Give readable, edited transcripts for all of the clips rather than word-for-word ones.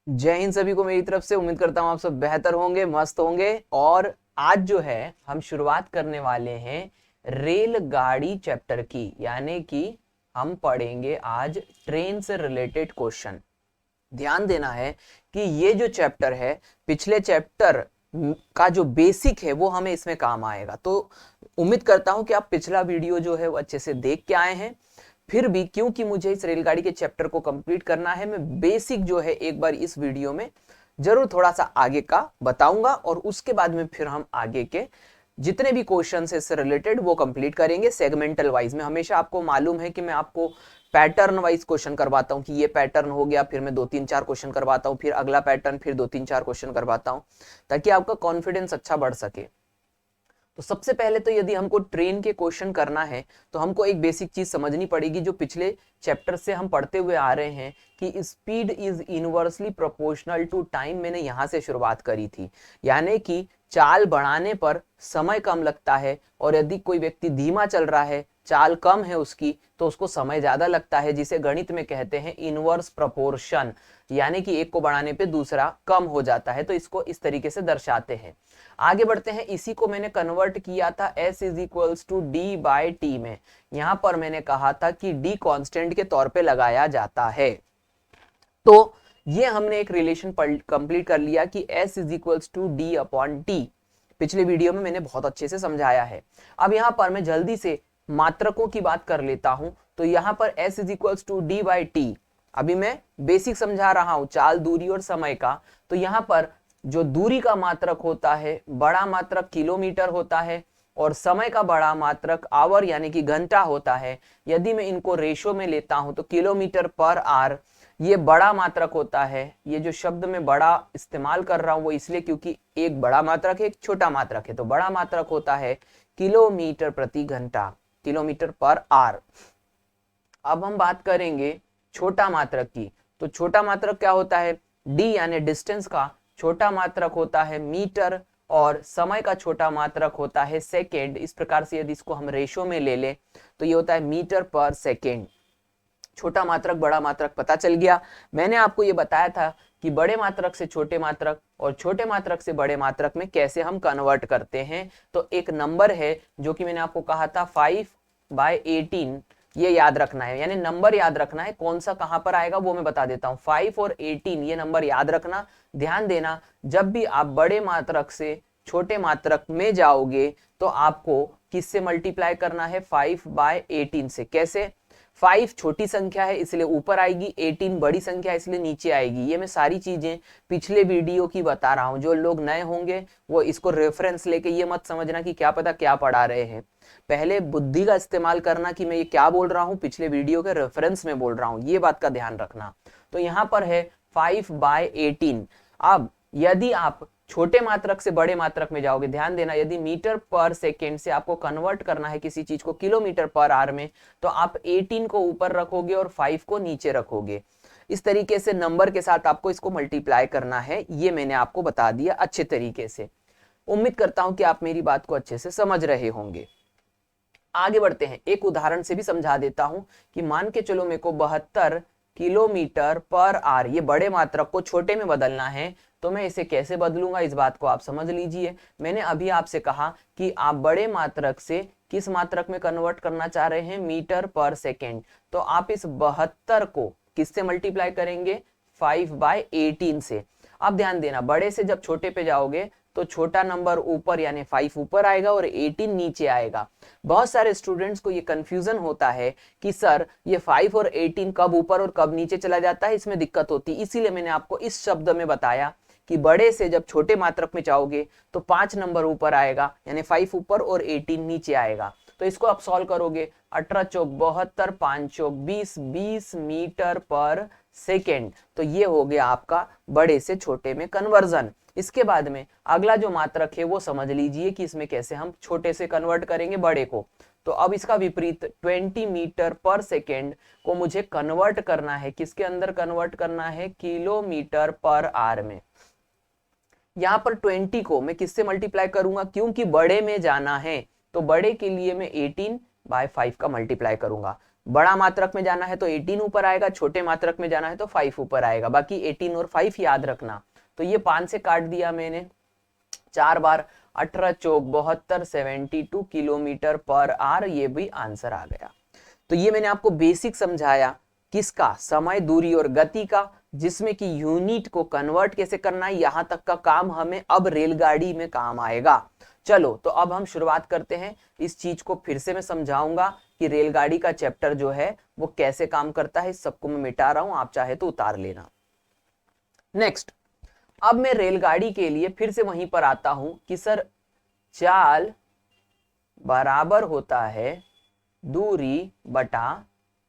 जय हिंद सभी को मेरी तरफ से। उम्मीद करता हूँ आप सब बेहतर होंगे, मस्त होंगे। और आज जो है हम शुरुआत करने वाले हैं रेलगाड़ी चैप्टर की, यानी कि हम पढ़ेंगे आज ट्रेन से रिलेटेड क्वेश्चन। ध्यान देना है कि ये जो चैप्टर है, पिछले चैप्टर का जो बेसिक है वो हमें इसमें काम आएगा। तो उम्मीद करता हूं कि आप पिछला वीडियो जो है वो अच्छे से देख के आए हैं। फिर भी क्योंकि मुझे इस रेलगाड़ी के चैप्टर को कंप्लीट करना है, मैं बेसिक जो है एक बार इस वीडियो में जरूर थोड़ा सा आगे का बताऊंगा, और उसके बाद में फिर हम आगे के जितने भी क्वेश्चन है इससे रिलेटेड वो कंप्लीट करेंगे सेगमेंटल वाइज में। हमेशा आपको मालूम है कि मैं आपको पैटर्न वाइज क्वेश्चन करवाता हूं कि ये पैटर्न हो गया, फिर मैं 2-3-4 क्वेश्चन करवाता हूं, फिर अगला पैटर्न, फिर 2-3-4 क्वेश्चन करवाता हूं, ताकि आपका कॉन्फिडेंस अच्छा बढ़ सके। तो सबसे पहले तो यदि हमको ट्रेन के क्वेश्चन करना है तो हमको एक बेसिक चीज समझनी पड़ेगी जो पिछले चैप्टर से हम पढ़ते हुए आ रहे हैं कि speed is inversely proportional to time. मैंने यहां से शुरुआत करी थी, यानी कि चाल बढ़ाने पर समय कम लगता है, और यदि कोई व्यक्ति धीमा चल रहा है, चाल कम है उसकी, तो उसको समय ज्यादा लगता है, जिसे गणित में कहते हैं इनवर्स प्रोपोर्शन, यानी कि एक को बढ़ाने पे दूसरा कम हो जाता है। तो इसको इस तरीके से दर्शाते हैं। आगे बढ़ते हैं। इसी को मैंने कन्वर्ट किया था S is equals to D by T में। यहां पर मैंने कहा था कि डी कांस्टेंट के तौर पे लगाया जाता है। तो ये हमने एक रिलेशन कंप्लीट कर लिया कि S is equals to D upon T. पिछले वीडियो में मैंने बहुत अच्छे से समझाया है। अब यहां पर मैं जल्दी से मात्रकों की बात कर लेता हूं। तो यहां पर S is equals to D by T, अभी मैं बेसिक समझा रहा हूं, चाल, दूरी और समय का। तो यहां पर जो दूरी का मात्रक होता है, बड़ा मात्रक किलोमीटर होता है, और समय का बड़ा मात्रक आवर यानी कि घंटा होता है। यदि मैं इनको रेशो में लेता हूं तो किलोमीटर पर आवर ये बड़ा मात्रक होता है। ये जो शब्द मैं बड़ा इस्तेमाल कर रहा हूं वो इसलिए क्योंकि एक बड़ा मात्रक है, एक छोटा मात्रक है। तो बड़ा मात्रक होता है किलोमीटर प्रति घंटा, किलोमीटर पर आवर। अब हम बात करेंगे छोटा मात्रक की। तो छोटा मात्रक क्या होता है? डी यानी डिस्टेंस का छोटा मात्रक होता है मीटर, और समय का छोटा मात्रक होता है सेकेंड। इस प्रकार से यदि इसको हम रेशो में ले लें तो ये होता है मीटर पर सेकेंड। छोटा मात्रक, बड़ा मात्रक पता चल गया। मैंने आपको ये बताया था कि बड़े मात्रक से छोटे मात्रक और छोटे मात्रक से बड़े मात्रक में कैसे हम कन्वर्ट करते हैं। तो एक नंबर है जो कि मैंने आपको कहा था 5/18, ये याद रखना है, यानी नंबर याद रखना है। कौन सा कहां पर आएगा वो मैं बता देता हूं। 5 और 18 ये नंबर याद रखना। ध्यान देना, जब भी आप बड़े मात्रक से छोटे मात्रक में जाओगे तो आपको किससे मल्टीप्लाई करना है? 5/18 से। कैसे? 5 छोटी संख्या है इसलिए ऊपर आएगी, 18 बड़ी संख्या है इसलिए नीचे आएगी। ये मैं सारी चीजें पिछले वीडियो की बता रहा हूं। जो लोग नए होंगे वो इसको रेफरेंस लेके ये मत समझना कि क्या पता क्या पढ़ा रहे हैं। पहले बुद्धि का इस्तेमाल करना कि मैं ये क्या बोल रहा हूं, पिछले वीडियो के रेफरेंस में बोल रहा हूं, ये बात का ध्यान रखना। तो यहां पर है 5/18। अब यदि आप छोटे मात्रक से बड़े मात्रक में जाओगे, ध्यान देना, यदि मीटर पर सेकेंड से आपको कन्वर्ट करना है किसी चीज को किलोमीटर पर आवर में, तो आप 18 को ऊपर रखोगे और 5 को नीचे रखोगे। इस तरीके से नंबर के साथ आपको इसको मल्टीप्लाई करना है। ये मैंने आपको बता दिया अच्छे तरीके से। उम्मीद करता हूं कि आप मेरी बात को अच्छे से समझ रहे होंगे। आगे बढ़ते हैं। एक उदाहरण से भी समझा देता हूं कि मान के चलो मेरे को 72 किलोमीटर पर आवर, ये बड़े मात्रक को छोटे में बदलना है। तो मैं इसे कैसे बदलूंगा इस बात को आप समझ लीजिए। मैंने अभी आपसे कहा कि आप बड़े मात्रक से किस मात्रक में कन्वर्ट करना चाह रहे हैं? मीटर पर सेकेंड। तो आप इस 72 को किससे मल्टीप्लाई करेंगे? 5/18 से। अब ध्यान देना, बड़े से जब छोटे पे जाओगे तो छोटा नंबर ऊपर यानी 5 ऊपर आएगा और 18 नीचे आएगा। बहुत सारे स्टूडेंट्स को ये कंफ्यूजन होता है कि सर ये 5 और 18 कब ऊपर और कब नीचे चला जाता है, इसमें दिक्कत होती है। इसीलिए मैंने आपको इस शब्द में बताया कि बड़े से जब छोटे मात्रक में जाओगे तो 5 नंबर ऊपर आएगा यानी 5 ऊपर और 18 नीचे आएगा। तो इसको आप सॉल्व करोगे, 18 चौक 72, 5 चौक 20, 20 मीटर पर सेकेंड। तो ये हो गया आपका बड़े से छोटे में कन्वर्जन। इसके बाद में अगला जो मात्रक है वो समझ लीजिए कि इसमें कैसे हम छोटे से कन्वर्ट करेंगे बड़े को। तो अब इसका विपरीत 20 मीटर पर सेकेंड को मुझे कन्वर्ट करना है, किसके अंदर कन्वर्ट करना है? किलोमीटर पर आवर में। यहां पर 20 को मैं किससे मल्टीप्लाई करूंगा? क्योंकि बड़े में जाना है तो बड़े के लिए मैं 18/5 का मल्टीप्लाई करूंगा। बड़ा मात्रक में जाना है तो 18 ऊपर आएगा, छोटे मात्रक में जाना है तो 5 ऊपर आएगा। बाकी 18 और 5 याद रखना। तो ये 5 से काट दिया मैंने, 4 बार 18 चौक 72, 72 किलोमीटर पर आवर, ये भी आंसर आ गया। तो ये मैंने आपको बेसिक समझाया किसका, समय, दूरी और गति का, जिसमें कि यूनिट को कन्वर्ट कैसे करना है, यहां तक का काम हमें अब रेलगाड़ी में काम आएगा। चलो तो अब हम शुरुआत करते हैं। इस चीज को फिर से मैं समझाऊंगा कि रेलगाड़ी का चैप्टर जो है वो कैसे काम करता है। इस सबको मैं मिटा रहा हूं, आप चाहे तो उतार लेना। नेक्स्ट, अब मैं रेलगाड़ी के लिए फिर से वहीं पर आता हूं कि सर चाल बराबर होता है दूरी बटा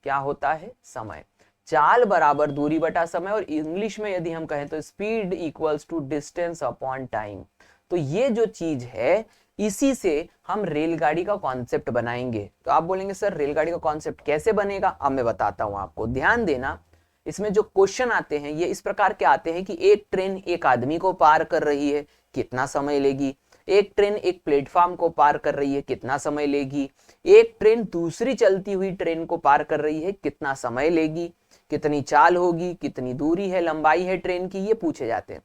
क्या होता है, समय। चाल बराबर दूरी बटा समय, और इंग्लिश में यदि हम कहें तो speed equals to distance upon time. तो ये जो चीज है इसी से हम रेलगाड़ी का कॉन्सेप्ट बनाएंगे। तो आप बोलेंगे सर रेलगाड़ी का कॉन्सेप्ट कैसे बनेगा, अब मैं बताता हूं आपको। ध्यान देना, इसमें जो क्वेश्चन आते हैं ये इस प्रकार के आते हैं कि एक ट्रेन एक आदमी को पार कर रही है, कितना समय लेगी। एक ट्रेन एक प्लेटफॉर्म को पार कर रही है, कितना समय लेगी। एक ट्रेन दूसरी चलती हुई ट्रेन को पार कर रही है, कितना समय लेगी। कितनी चाल होगी, कितनी दूरी है, लंबाई है ट्रेन की, ये पूछे जाते हैं।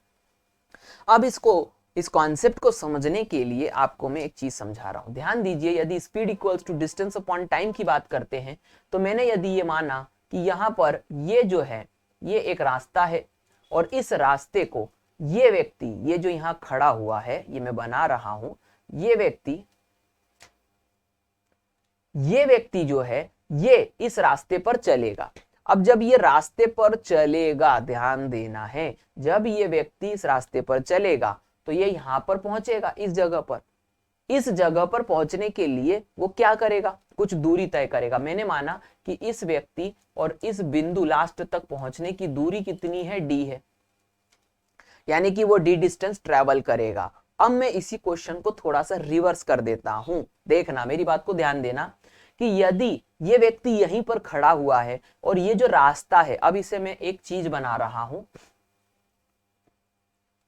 अब इस कॉन्सेप्ट को समझने के लिए आपको मैं एक चीज समझा रहा हूं, ध्यान दीजिए। यदि speed equals to distance upon time की बात करते हैं तो मैंने यदि ये माना कि यहां पर ये जो है ये एक रास्ता है, और इस रास्ते को ये व्यक्ति, ये जो यहां खड़ा हुआ है, ये मैं बना रहा हूं, ये व्यक्ति जो है ये इस रास्ते पर चलेगा। अब जब ये रास्ते पर चलेगा, ध्यान देना है, जब ये व्यक्ति इस रास्ते पर चलेगा तो ये यहां पर पहुंचेगा, इस जगह पर। इस जगह पर पहुंचने के लिए वो क्या करेगा, कुछ दूरी तय करेगा। मैंने माना कि इस व्यक्ति और इस बिंदु लास्ट तक पहुंचने की दूरी कितनी है, डी है, यानी कि वो डी डिस्टेंस ट्रेवल करेगा। अब मैं इसी क्वेश्चन को थोड़ा सा रिवर्स कर देता हूं, देखना, मेरी बात को ध्यान देना कि यदि ये व्यक्ति यहीं पर खड़ा हुआ है और ये जो रास्ता है, अब इसे मैं एक चीज बना रहा हूं,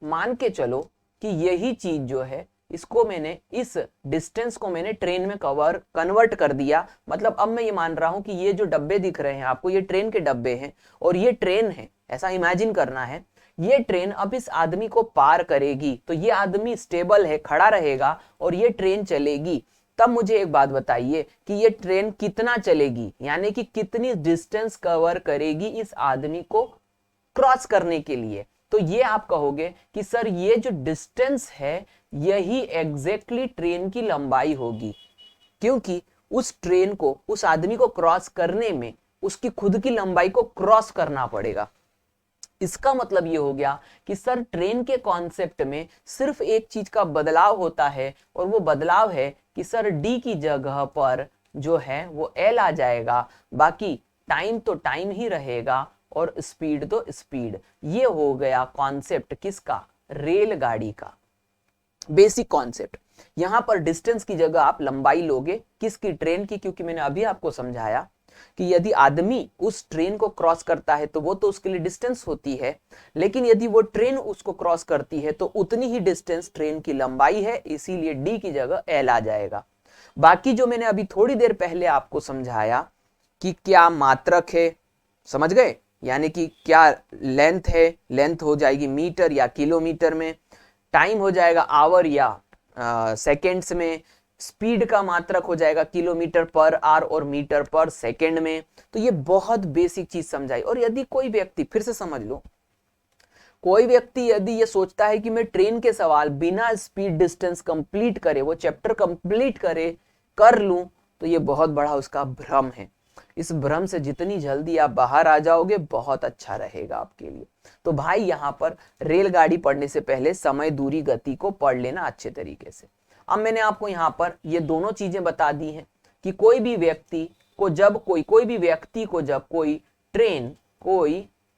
मान के चलो कि यही चीज जो है इसको मैंने, इस डिस्टेंस को मैंने ट्रेन में कन्वर्ट कर दिया। मतलब अब मैं ये मान रहा हूं कि ये जो डब्बे दिख रहे हैं आपको, ये ट्रेन के डब्बे हैं और ये ट्रेन है, ऐसा इमेजिन करना है। ये ट्रेन अब इस आदमी को पार करेगी, तो ये आदमी स्टेबल है, खड़ा रहेगा और ये ट्रेन चलेगी। तब मुझे एक बात बताइए कि ये ट्रेन कितना चलेगी, यानी कि कितनी डिस्टेंस कवर करेगी इस आदमी को क्रॉस करने के लिए। तो ये आप कहोगे कि सर ये जो डिस्टेंस है यही एग्जैक्टली ट्रेन की लंबाई होगी, क्योंकि उस ट्रेन को, उस आदमी को क्रॉस करने में उसकी खुद की लंबाई को क्रॉस करना पड़ेगा। इसका मतलब ये हो गया कि सर ट्रेन के कॉन्सेप्ट में सिर्फ एक चीज का बदलाव होता है, और वो बदलाव है कि सर डी की जगह पर जो है वो एल आ जाएगा, बाकी टाइम तो टाइम ही रहेगा और स्पीड तो स्पीड। ये हो गया कॉन्सेप्ट किसका, रेलगाड़ी का बेसिक कॉन्सेप्ट। यहां पर डिस्टेंस की जगह आप लंबाई लोगे, किसकी, ट्रेन की, क्योंकि मैंने अभी आपको समझाया कि यदि आदमी उस ट्रेन को क्रॉस करता है तो वो तो उसके लिए डिस्टेंस होती है, लेकिन यदि वो ट्रेन उसको क्रॉस करती है तो उतनी ही डिस्टेंस ट्रेन की लंबाई है, इसीलिए डी की जगह एल आ जाएगा। बाकी जो मैंने अभी थोड़ी देर पहले आपको समझाया कि क्या मात्रक है, समझ गए, यानी कि क्या लेंथ है, लेंथ हो जाएगी मीटर या किलोमीटर में, टाइम हो जाएगा आवर या सेकेंड्स में, स्पीड का मात्रक हो जाएगा किलोमीटर पर आवर और मीटर पर सेकंड में। तो ये बहुत बेसिक चीज समझाई। और यदि कोई व्यक्ति, फिर से समझ लो, कोई व्यक्ति यदि ये सोचता है कि मैं ट्रेन के सवाल बिना स्पीड डिस्टेंस कंप्लीट करे, वो चैप्टर कंप्लीट कर लूं, तो ये बहुत बड़ा उसका भ्रम है। इस भ्रम से जितनी जल्दी आप बाहर आ जाओगे बहुत अच्छा रहेगा आपके लिए। तो भाई यहाँ पर रेलगाड़ी पढ़ने से पहले समय, दूरी, गति को पढ़ लेना अच्छे तरीके से। अब मैंने आपको यहाँ पर ये दोनों चीजें बता दी हैं कि कोई भी व्यक्ति को जब कोई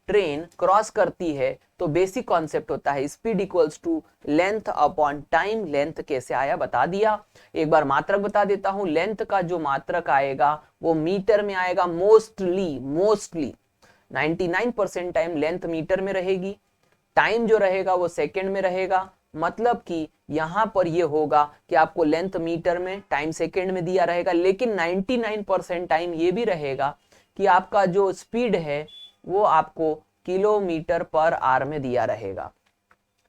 ट्रेन क्रॉस करती है तो बेसिक कॉन्सेप्ट होता है speed equals to length upon time. Length कैसे आया बता दिया, एक बार मात्रक बता देता हूं। लेंथ का जो मात्रक आएगा वो मीटर में आएगा, मोस्टली 99% टाइम लेंथ मीटर में रहेगी। टाइम जो रहेगा वो सेकंड में रहेगा, मतलब कि यहां पर ये होगा कि आपको लेंथ मीटर में, टाइम सेकेंड में दिया रहेगा, लेकिन 99% टाइम ये भी रहेगा कि आपका जो स्पीड है वो आपको किलोमीटर पर आवर में दिया रहेगा।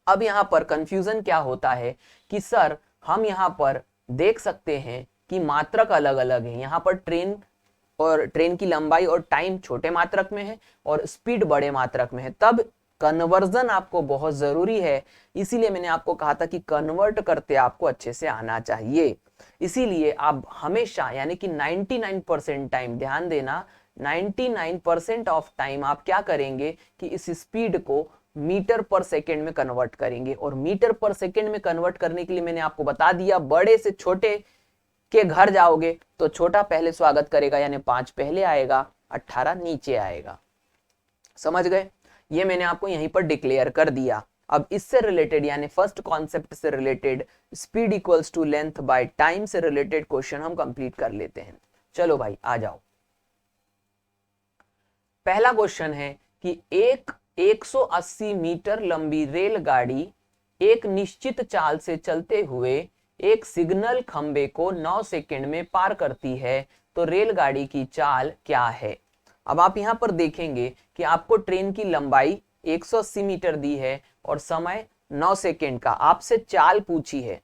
अब यहाँ पर कंफ्यूजन क्या होता है कि सर हम यहाँ पर देख सकते हैं कि मात्रक अलग अलग है, यहाँ पर ट्रेन की लंबाई और टाइम छोटे मात्रक में है और स्पीड बड़े मात्रक में है, तब कन्वर्जन आपको बहुत जरूरी है। इसीलिए मैंने आपको कहा था कि कन्वर्ट करते आपको अच्छे से आना चाहिए। इसीलिए आप हमेशा यानी कि 99% टाइम, ध्यान देना 99% ऑफ टाइम आप क्या करेंगे कि इस स्पीड को मीटर पर सेकेंड में कन्वर्ट करेंगे। और मीटर पर सेकेंड में कन्वर्ट करने के लिए मैंने आपको बता दिया, बड़े से छोटे के घर जाओगे तो छोटा पहले स्वागत करेगा, यानी 5 पहले आएगा, 18 नीचे आएगा। समझ गए? ये मैंने आपको यहीं पर डिक्लेयर कर दिया। अब इससे रिलेटेड यानी फर्स्ट कॉन्सेप्ट से related, speed equals to length by time से रिलेटेड क्वेश्चन हम कंप्लीट कर लेते हैं। चलो भाई आ जाओ। पहला क्वेश्चन है कि एक 180 मीटर लंबी रेलगाड़ी एक निश्चित चाल से चलते हुए एक सिग्नल खंबे को 9 सेकंड में पार करती है, तो रेलगाड़ी की चाल क्या है? अब आप यहां पर देखेंगे कि आपको ट्रेन की लंबाई 180 मीटर दी है और समय 9 सेकंड का, आपसे चाल पूछी है।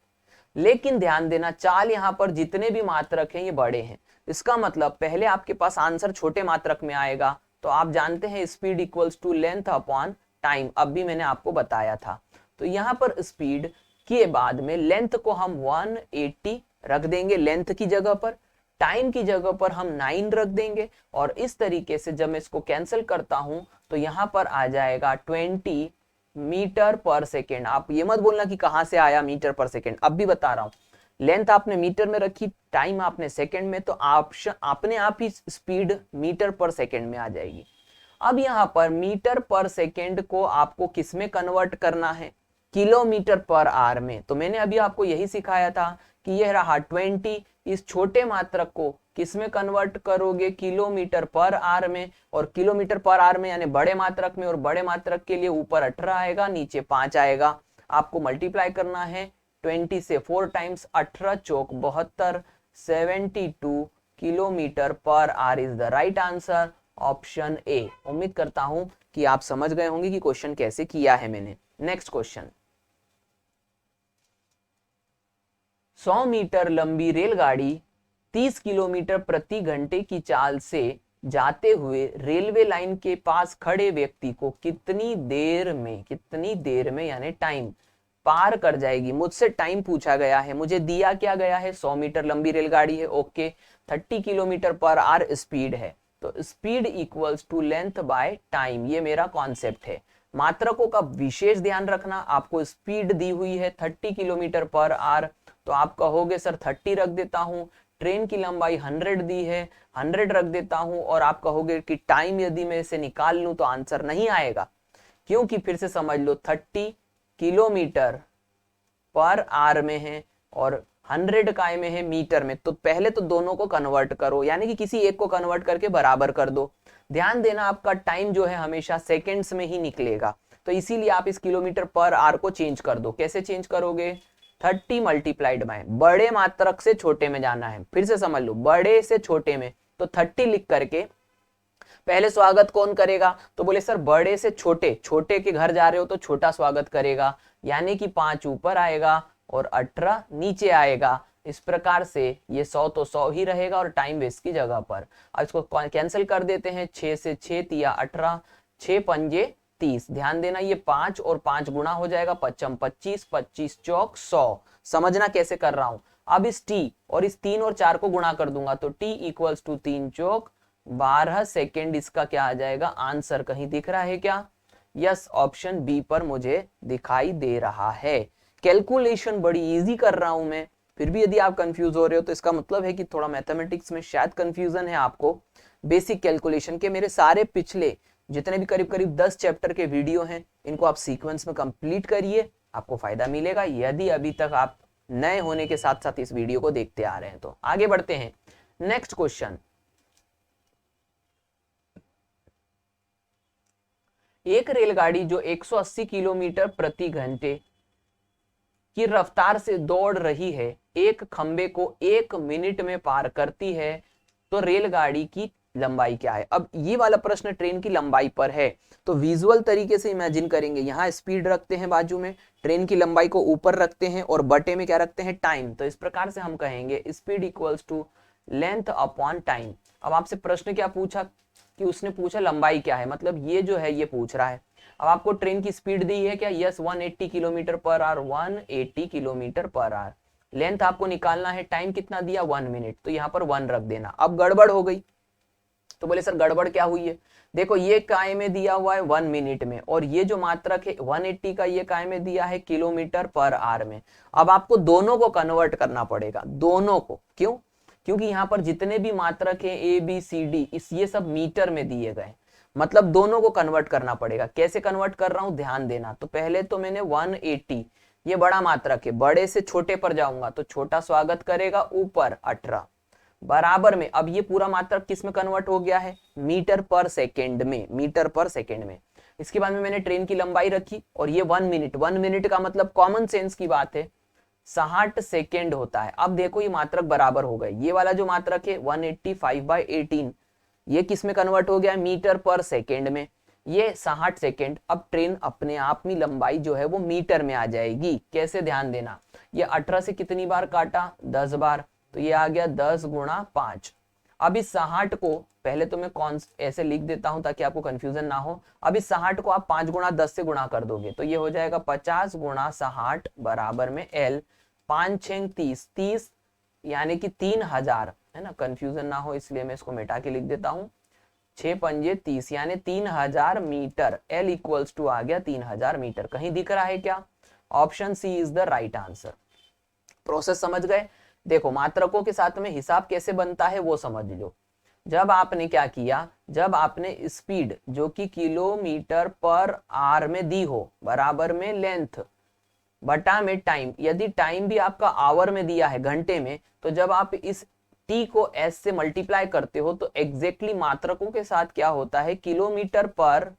लेकिन ध्यान देना, चाल यहां पर जितने भी मात्रक हैं ये बड़े हैं। इसका मतलब पहले आपके पास आंसर छोटे मात्रक में आएगा, तो आप जानते हैं speed equals to length upon time, अब भी मैंने आपको बताया था। तो यहां पर स्पीड के बाद में लेंथ को हम 180 रख देंगे लेंथ की जगह पर, टाइम की जगह पर हम 9 रख देंगे, और इस तरीके से जब मैं इसको कैंसिल करता हूं तो यहां पर आ जाएगा 20 मीटर पर सेकेंड। आप ये मत बोलना कि कहां से आया मीटर पर सेकेंड, अब भी बता रहा हूं। लेंथ आपने मीटर में रखी, टाइम आपने सेकंड में, तो अपने आप ही स्पीड मीटर पर सेकंड में आ जाएगी। अब यहां पर मीटर पर सेकंड को आपको किस में कन्वर्ट करना है? किलोमीटर पर आवर में। तो मैंने अभी आपको यही सिखाया था कि यह रहा 20, इस छोटे मात्रक को किस में कन्वर्ट करोगे? किलोमीटर पर आवर में। और किलोमीटर पर आवर में यानी बड़े मात्रक में, और बड़े मात्रक के लिए ऊपर 18 आएगा, नीचे 5 आएगा। आपको मल्टीप्लाई करना है 20 से 4 times, 18 Chowk 72, 72 kilometre per hour is the right answer, option A. उम्मीद करता हूं कि आप समझ गए होंगे कि क्वेश्चन कैसे किया है मैंने। नेक्स्ट क्वेश्चन, 100 मीटर लंबी रेलगाड़ी 30 किलोमीटर प्रति घंटे की चाल से जाते हुए रेलवे लाइन के पास खड़े व्यक्ति को कितनी देर में यानी टाइम पार कर जाएगी? मुझसे टाइम पूछा गया है, मुझे दिया क्या गया है? 100 मीटर लंबी रेलगाड़ी है, okay, 30 kilometre per hour speed है, तो speed equals to length by time, ये मेरा कॉन्सेप्ट है। मात्रकों का विशेष ध्यान रखना, आपको स्पीड दी हुई है 30 किलोमीटर पर आवर, तो आप कहोगे सर 30 रख देता हूं। ट्रेन की लंबाई 100 दी है, 100 रख देता हूं। और आप कहोगे कि टाइम यदि मैं इसे निकाल लूं तो आंसर नहीं आएगा, क्योंकि फिर से समझ लो 30 किलोमीटर पर आवर में है और 100 काय में है? मीटर में। तो पहले तो दोनों को कन्वर्ट करो, यानी कि किसी एक को कन्वर्ट करके बराबर कर दो। ध्यान देना, आपका टाइम जो है हमेशा सेकंड्स में ही निकलेगा, तो इसीलिए आप इस किलोमीटर पर आवर को चेंज कर दो। कैसे चेंज करोगे? 30 मल्टीप्लाइड बाय, बड़े मात्रक से छोटे में जाना है, फिर से समझ लो, बड़े से छोटे में, तो 30 लिख करके पहले स्वागत कौन करेगा? तो बोले सर बड़े से छोटे, छोटे के घर जा रहे हो तो छोटा स्वागत करेगा, यानी कि 5 ऊपर आएगा और 18 नीचे आएगा। इस प्रकार से ये 100 तो 100 ही रहेगा और टाइम वेस्ट की जगह पर। अब इसको कैंसिल कर देते हैं, 6 से 6 तिया 18, 6 पंजे 30। ध्यान देना, ये 5 और 5 गुणा हो जाएगा, 55 25, 25 चौक 100। समझना कैसे कर रहा हूं। अब इस t और इस 3 और 4 को गुणा कर दूंगा, तो t इक्वल्स टू 3 चौक 12 सेकेंड। इसका क्या आ जाएगा आंसर? कहीं दिख रहा है क्या? यस, ऑप्शन बी पर मुझे दिखाई दे रहा है। कैलकुलेशन बड़ी इजी कर रहा हूं मैं, फिर भी यदि आप कंफ्यूज हो रहे हो तो इसका मतलब है कि थोड़ा मैथमेटिक्स में शायद कंफ्यूजन है आपको। बेसिक कैलकुलेशन के मेरे सारे पिछले जितने भी करीब करीब 10 चैप्टर के वीडियो हैं, इनको आप सीक्वेंस में कंप्लीट करिए, आपको फायदा मिलेगा, यदि अभी तक आप नए होने के साथ साथ इस वीडियो को देखते आ रहे हैं तो। आगे बढ़ते हैं, नेक्स्ट क्वेश्चन, एक रेलगाड़ी जो 180 किलोमीटर प्रति घंटे की रफ्तार से दौड़ रही है, एक खंबे को 1 मिनट में पार करती है, तो रेलगाड़ी की लंबाई क्या है। अब ये वाला प्रश्न ट्रेन की लंबाई पर है, तो विजुअल तरीके से इमेजिन करेंगे। यहाँ स्पीड रखते हैं बाजू में, ट्रेन की लंबाई को ऊपर रखते हैं और बटे में क्या रखते हैं, टाइम। तो इस प्रकार से हम कहेंगे speed equals to length upon time. अब आपसे प्रश्न क्या पूछा कि उसने पूछा लंबाई क्या है, मतलब ये जो है ये पूछ रहा है। अब आपको ट्रेन की स्पीड दी है क्या, yes 180 kilometre per our, 180 kilometre per our. Length आपको निकालना है, टाइम कितना दिया 1 मिनट, तो यहाँ पर 1 रख देना। अब गड़बड़ हो गई, तो बोले सर गड़बड़ क्या हुई है। देखो ये काय में दिया हुआ है 1 मिनट में, और ये जो मात्रक है 180 का, ये काय में दिया है किलोमीटर पर आवर में। अब आपको दोनों को कन्वर्ट करना पड़ेगा, दोनों को। क्यों? क्योंकि यहाँ पर जितने भी मात्रक है ए बी सी डी, ये सब मीटर में दिए गए, मतलब दोनों को कन्वर्ट करना पड़ेगा। कैसे कन्वर्ट कर रहा हूं, ध्यान देना। तो पहले तो मैंने 180, ये बड़ा मात्रक है, बड़े से छोटे पर जाऊंगा तो छोटा स्वागत करेगा, ऊपर 18 बराबर में। अब ये पूरा मात्रक किस में कन्वर्ट हो गया है, मीटर पर सेकेंड में, मीटर पर सेकेंड में। इसके बाद में मैंने ट्रेन की लंबाई रखी, और ये 1 मिनट, 1 मिनट का मतलब कॉमन सेंस की बात है 60 सेकेंड होता है। अब देखो ये मात्रक बराबर हो गए, ये वाला जो मात्रक है 185/18, ये किस में कन्वर्ट हो गया, मीटर पर सेकेंड में, ये 60 सेकेंड। अब ट्रेन अपने आप में लंबाई जो है वो मीटर में आ जाएगी। कैसे, ध्यान देना। ये 18 से कितनी बार काटा, 10 बार, तो ये आ गया 10 गुणा 5। अब इस 60 को पहले तो मैं कौन ऐसे लिख देता हूं ताकि आपको कंफ्यूजन ना हो। अब इस 60 को आप 5 गुणा 10 से गुणा कर दोगे तो ये हो जाएगा 50 गुणा 60 बराबर में L, 5 6 30, 30 यानी कि 3000, है ना, कंफ्यूजन ना हो इसलिए मैं इसको मिटा के लिख देता हूं। 6 पंजे 30 यानी 3000 मीटर। L इक्वल्स टू आ गया 3000 मीटर। कहीं दिख रहा है क्या? Option C is the right answer. Process समझ गए? देखो मात्रकों के साथ में हिसाब कैसे बनता है वो समझ लो। जब आपने क्या किया, जब आपने स्पीड जो कि किलोमीटर पर आवर में दी हो, बराबर में लेंथ बटा में टाइम, यदि टाइम भी आपका आवर में दिया है, घंटे में, तो जब आप इस t को s से मल्टीप्लाई करते हो तो एग्जैक्टली मात्रकों के साथ क्या होता है, किलोमीटर पर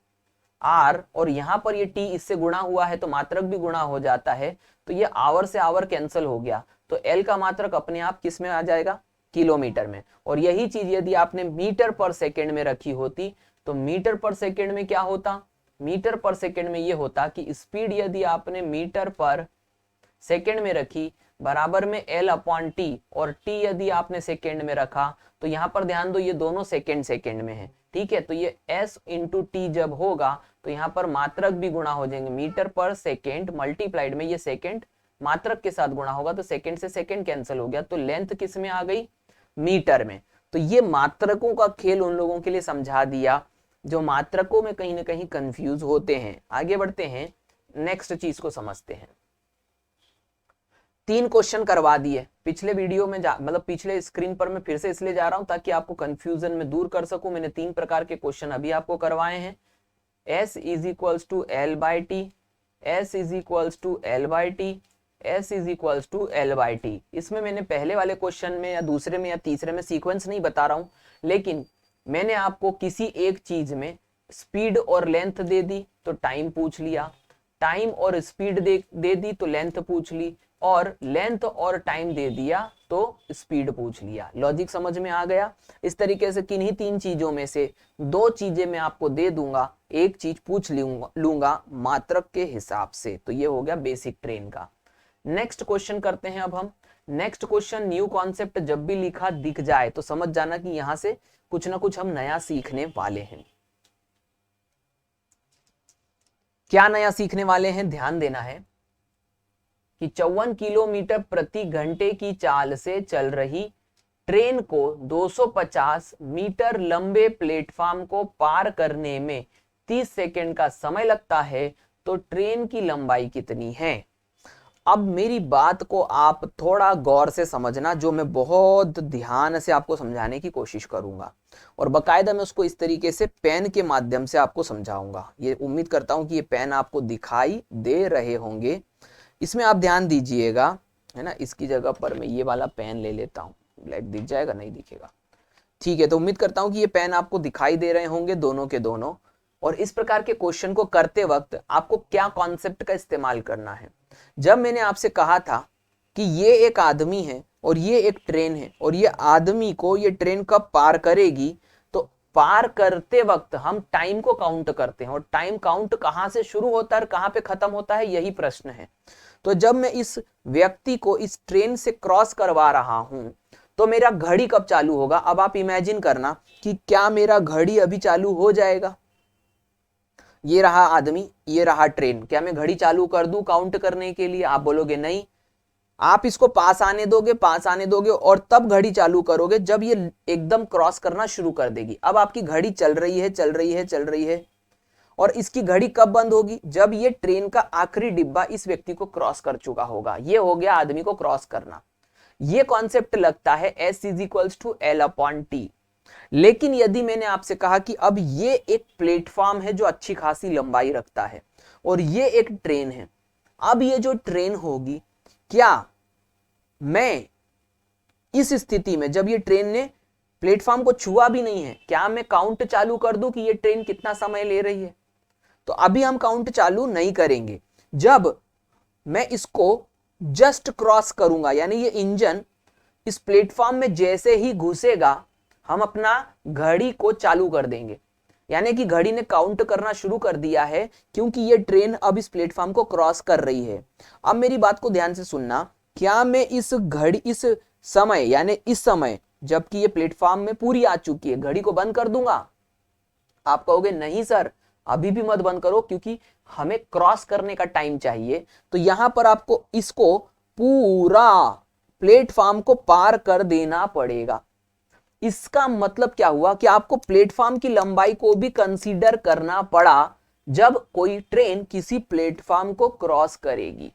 आर, और यहां पर ये t इससे गुणा हुआ है तो मात्रक भी गुणा हो जाता है, तो ये आवर से आवर कैंसिल हो गया, तो L का मात्रक अपने आप किस में आ जाएगा, किलोमीटर में। और यही चीज यदि आपने मीटर पर सेकेंड में रखी होती तो मीटर पर सेकेंड में क्या होता, मीटर पर सेकेंड में ये होता कि स्पीड यदि आपने मीटर पर सेकेंड में रखी बराबर में L अपॉन टी, और t यदि आपने सेकेंड में रखा तो यहां पर ध्यान दो ये दोनों सेकेंड सेकेंड में है, ठीक है। तो ये s इंटू टी जब होगा तो यहाँ पर मात्रक भी गुणा हो जाएंगे, मीटर पर सेकेंड मल्टीप्लाइड में ये सेकेंड मात्रक के साथ गुणा होगा तो सेकेंड से सेकेंड कैंसिल हो गया, तो लेंथ किस में आ गई, मीटर में। तो ये मात्रकों का खेल उन लोगों के लिए समझा दिया जो मात्रकों में कहीं ना कहीं कंफ्यूज होते हैं। आगे बढ़ते हैं, नेक्स्ट चीज को समझते हैं। 3 क्वेश्चन करवा दिए पिछले वीडियो में, मतलब पिछले स्क्रीन पर मैं फिर से इसलिए जा रहा हूं ताकि आपको कंफ्यूजन में दूर कर सकूं। मैंने 3 प्रकार के क्वेश्चन अभी आपको करवाए हैं। S is equals to L by T, S is equals to L by T, S is equals to L by T. इसमें मैंने पहले वाले क्वेश्चन में या दूसरे में या तीसरे में सीक्वेंस नहीं बता रहा हूं, लेकिन मैंने आपको किसी एक चीज में स्पीड और लेंथ दे दी तो टाइम पूछ लिया, टाइम और स्पीड दे दी तो लेंथ पूछ ली, और लेंथ और टाइम दे दिया तो स्पीड पूछ लिया। लॉजिक समझ में आ गया? इस तरीके से किन्हीं 3 चीजों में से 2 चीजें मैं आपको दे दूंगा, एक चीज पूछ लूंगा मात्रक के हिसाब से। तो ये हो गया बेसिक ट्रेन का। नेक्स्ट क्वेश्चन करते हैं अब हम। नेक्स्ट क्वेश्चन, न्यू कॉन्सेप्ट जब भी लिखा दिख जाए तो समझ जाना कि यहां से कुछ ना कुछ हम नया सीखने वाले हैं। क्या नया सीखने वाले हैं, ध्यान देना है कि 54 किलोमीटर प्रति घंटे की चाल से चल रही ट्रेन को 250 मीटर लंबे प्लेटफॉर्म को पार करने में 30 सेकंड का समय लगता है, तो ट्रेन की लंबाई कितनी है। अब मेरी बात को आप थोड़ा गौर से समझना, जो मैं बहुत ध्यान से आपको समझाने की कोशिश करूंगा, और बकायदा मैं उसको इस तरीके से पेन के माध्यम से आपको समझाऊंगा। ये उम्मीद करता हूं कि ये पेन आपको दिखाई दे रहे होंगे। इसमें आप ध्यान दीजिएगा, है ना। इसकी जगह पर मैं ये वाला पेन ले लेता हूँ, ब्लैक दिख जाएगा, नहीं दिखेगा, ठीक है। तो उम्मीद करता हूँ कि ये पेन आपको दिखाई दे रहे होंगे दोनों के दोनों। और इस प्रकार के क्वेश्चन को करते वक्त आपको क्या कॉन्सेप्ट का इस्तेमाल करना है, जब मैंने आपसे कहा था कि ये एक आदमी है और ये एक ट्रेन है और ये आदमी को ये ट्रेन कब पार करेगी, तो पार करते वक्त हम टाइम को काउंट करते हैं और टाइम काउंट कहां से शुरू होता है और कहां पे खत्म होता है, यही प्रश्न है। तो जब मैं इस व्यक्ति को इस ट्रेन से क्रॉस करवा रहा हूं तो मेरा घड़ी कब चालू होगा। अब आप इमेजिन करना कि क्या मेरा घड़ी अभी चालू हो जाएगा। ये रहा आदमी, ये रहा ट्रेन, क्या मैं घड़ी चालू कर दूं काउंट करने के लिए? आप बोलोगे नहीं, आप इसको पास आने दोगे और तब घड़ी चालू करोगे जब ये एकदम क्रॉस करना शुरू कर देगी। अब आपकी घड़ी चल रही है और इसकी घड़ी कब बंद होगी? जब ये ट्रेन का आखिरी डिब्बा इस व्यक्ति को क्रॉस कर चुका होगा। ये हो गया आदमी को क्रॉस करना। ये कॉन्सेप्ट लगता है S = L/T। लेकिन यदि मैंने आपसे कहा कि अब ये एक प्लेटफॉर्म है जो अच्छी खासी लंबाई रखता है और ये एक ट्रेन है, अब ये जो ट्रेन होगी, क्या मैं इस स्थिति में जब ये ट्रेन ने प्लेटफॉर्म को छुआ भी नहीं है, क्या मैं काउंट चालू कर दूं कि ये ट्रेन कितना समय ले रही है? तो अभी हम काउंट चालू नहीं करेंगे। जब मैं इसको जस्ट क्रॉस करूंगा, यानी ये इंजन इस प्लेटफॉर्म में जैसे ही घुसेगा, हम अपना घड़ी को चालू कर देंगे, यानी कि घड़ी ने काउंट करना शुरू कर दिया है क्योंकि ये ट्रेन अब इस प्लेटफॉर्म को क्रॉस कर रही है। अब मेरी बात को ध्यान से सुनना, क्या मैं इस समय यानी इस समय जबकि ये प्लेटफॉर्म में पूरी आ चुकी है, घड़ी को बंद कर दूंगा? आप कहोगे नहीं सर, अभी भी मत बंद करो क्योंकि हमें क्रॉस करने का टाइम चाहिए। तो यहां पर आपको इसको पूरा प्लेटफॉर्म को पार कर देना पड़ेगा। इसका मतलब क्या हुआ कि आपको प्लेटफॉर्म की लंबाई को भी कंसीडर करना पड़ा जब कोई ट्रेन किसी प्लेटफॉर्म को क्रॉस करेगी।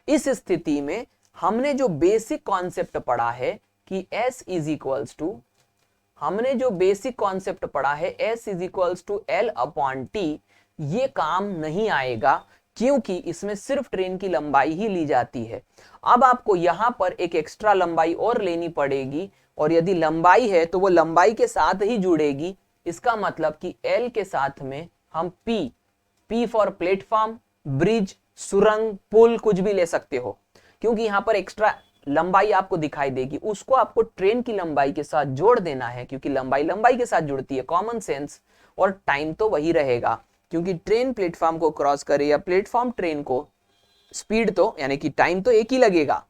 इस स्थिति में हमने जो बेसिक कॉन्सेप्ट पढ़ा है कि S = L/T, ये काम नहीं आएगा क्योंकि इसमें सिर्फ ट्रेन की लंबाई ही ली जाती है। अब आपको यहां पर एक एक्स्ट्रा लंबाई और लेनी पड़ेगी और यदि लंबाई है तो वो लंबाई के साथ ही जुड़ेगी। इसका मतलब कि L के साथ में हम P फॉर प्लेटफॉर्म, ब्रिज, सुरंग, पुल कुछ भी ले सकते हो, क्योंकि यहां पर एक्स्ट्रा लंबाई आपको दिखाई देगी, उसको आपको ट्रेन की लंबाई के साथ जोड़ देना है क्योंकि लंबाई के साथ जुड़ती है, कॉमन सेंस। और टाइम तो वही रहेगा क्योंकि ट्रेन प्लेटफॉर्म को क्रॉस करे या प्लेटफॉर्म ट्रेन को, स्पीड तो यानी कि टाइम तो एक ही लगेगा,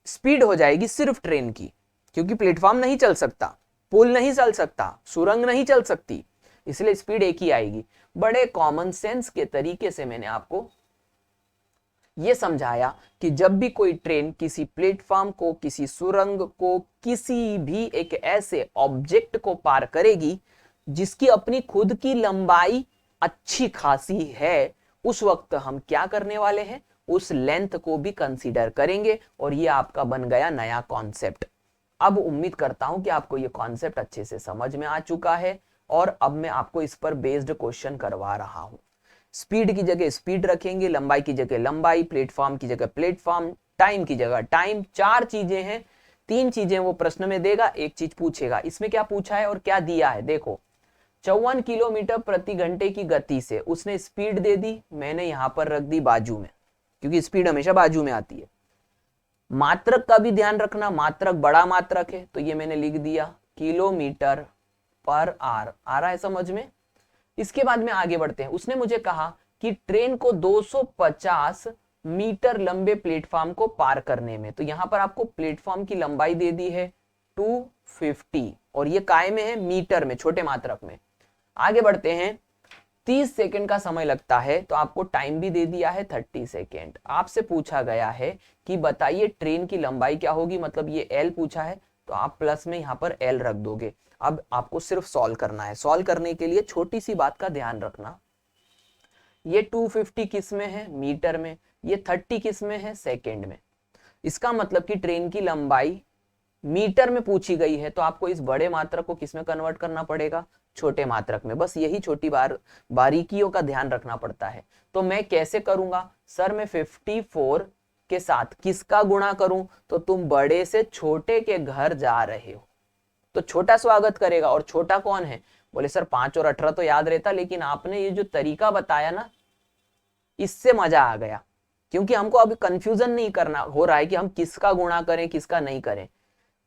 स्पीड हो जाएगी सिर्फ ट्रेन की, क्योंकि प्लेटफॉर्म नहीं चल सकता, पुल नहीं चल सकता, सुरंग नहीं चल सकती, इसलिए स्पीड एक ही आएगी। बड़े कॉमन सेंस के तरीके से मैंने आपको यह समझाया कि जब भी कोई ट्रेन किसी प्लेटफॉर्म को, किसी सुरंग को, किसी भी एक ऐसे ऑब्जेक्ट को पार करेगी जिसकी अपनी खुद की लंबाई अच्छी खासी है, उस वक्त हम क्या करने वाले हैं, उस लेंथ को भी कंसीडर करेंगे। और ये आपका बन गया नया कॉन्सेप्ट। अब उम्मीद करता हूं कि आपको ये कॉन्सेप्ट अच्छे से समझ में आ चुका है और अब मैं आपको इस पर बेस्ड क्वेश्चन करवा रहा हूं। स्पीड की जगह स्पीड रखेंगे, लंबाई की जगह लंबाई, प्लेटफॉर्म की जगह प्लेटफॉर्म, टाइम की जगह टाइम। 4 चीजें हैं, 3 चीजें वो प्रश्न में देगा, 1 चीज पूछेगा। इसमें क्या पूछा है और क्या दिया है देखो। 54 किलोमीटर प्रति घंटे की गति से उसने स्पीड दे दी, मैंने यहां पर रख दी बाजू में क्योंकि स्पीड हमेशा बाजू में आती है। मात्रक का भी ध्यान रखना, मात्रक बड़ा मात्रक है तो ये मैंने लिख दिया km/h। आ रहा है समझ में? इसके बाद में आगे बढ़ते हैं। उसने मुझे कहा कि ट्रेन को 250 मीटर लंबे प्लेटफॉर्म को पार करने में, तो यहां पर आपको प्लेटफॉर्म की लंबाई दे दी है 250 और ये काय में है, मीटर में, छोटे मात्रक में। आगे बढ़ते हैं। 30 सेकंड का समय लगता है तो आपको टाइम भी दे दिया है 30 सेकंड। आपसे पूछा गया है कि बताइए ट्रेन की लंबाई क्या होगी, मतलब ये L पूछा है तो आप प्लस में यहां पर L रख दोगे। अब आपको सिर्फ सॉल्व करना है। सॉल्व करने के लिए छोटी सी बात का ध्यान रखना, ये 250 किस में है, मीटर में, ये 30 किस में है, सेकेंड में। इसका मतलब कि ट्रेन की लंबाई मीटर में पूछी गई है तो आपको इस बड़े मात्रक को किस में कन्वर्ट करना पड़ेगा, छोटे मात्रक में। बस यही छोटी बारीकियों का ध्यान रखना पड़ता है। तो मैं कैसे करूंगा सर, मैं 54 के साथ किसका गुणा करूं, तो तुम बड़े से छोटे के घर जा रहे हो तो छोटा स्वागत करेगा। और छोटा कौन है, बोले सर 5 और 18 तो याद रहता, लेकिन आपने ये जो तरीका बताया ना, इससे मजा आ गया। क्योंकि हमको अभी कंफ्यूजन नहीं करना हो रहा है कि हम किसका गुणा करें किसका नहीं करें।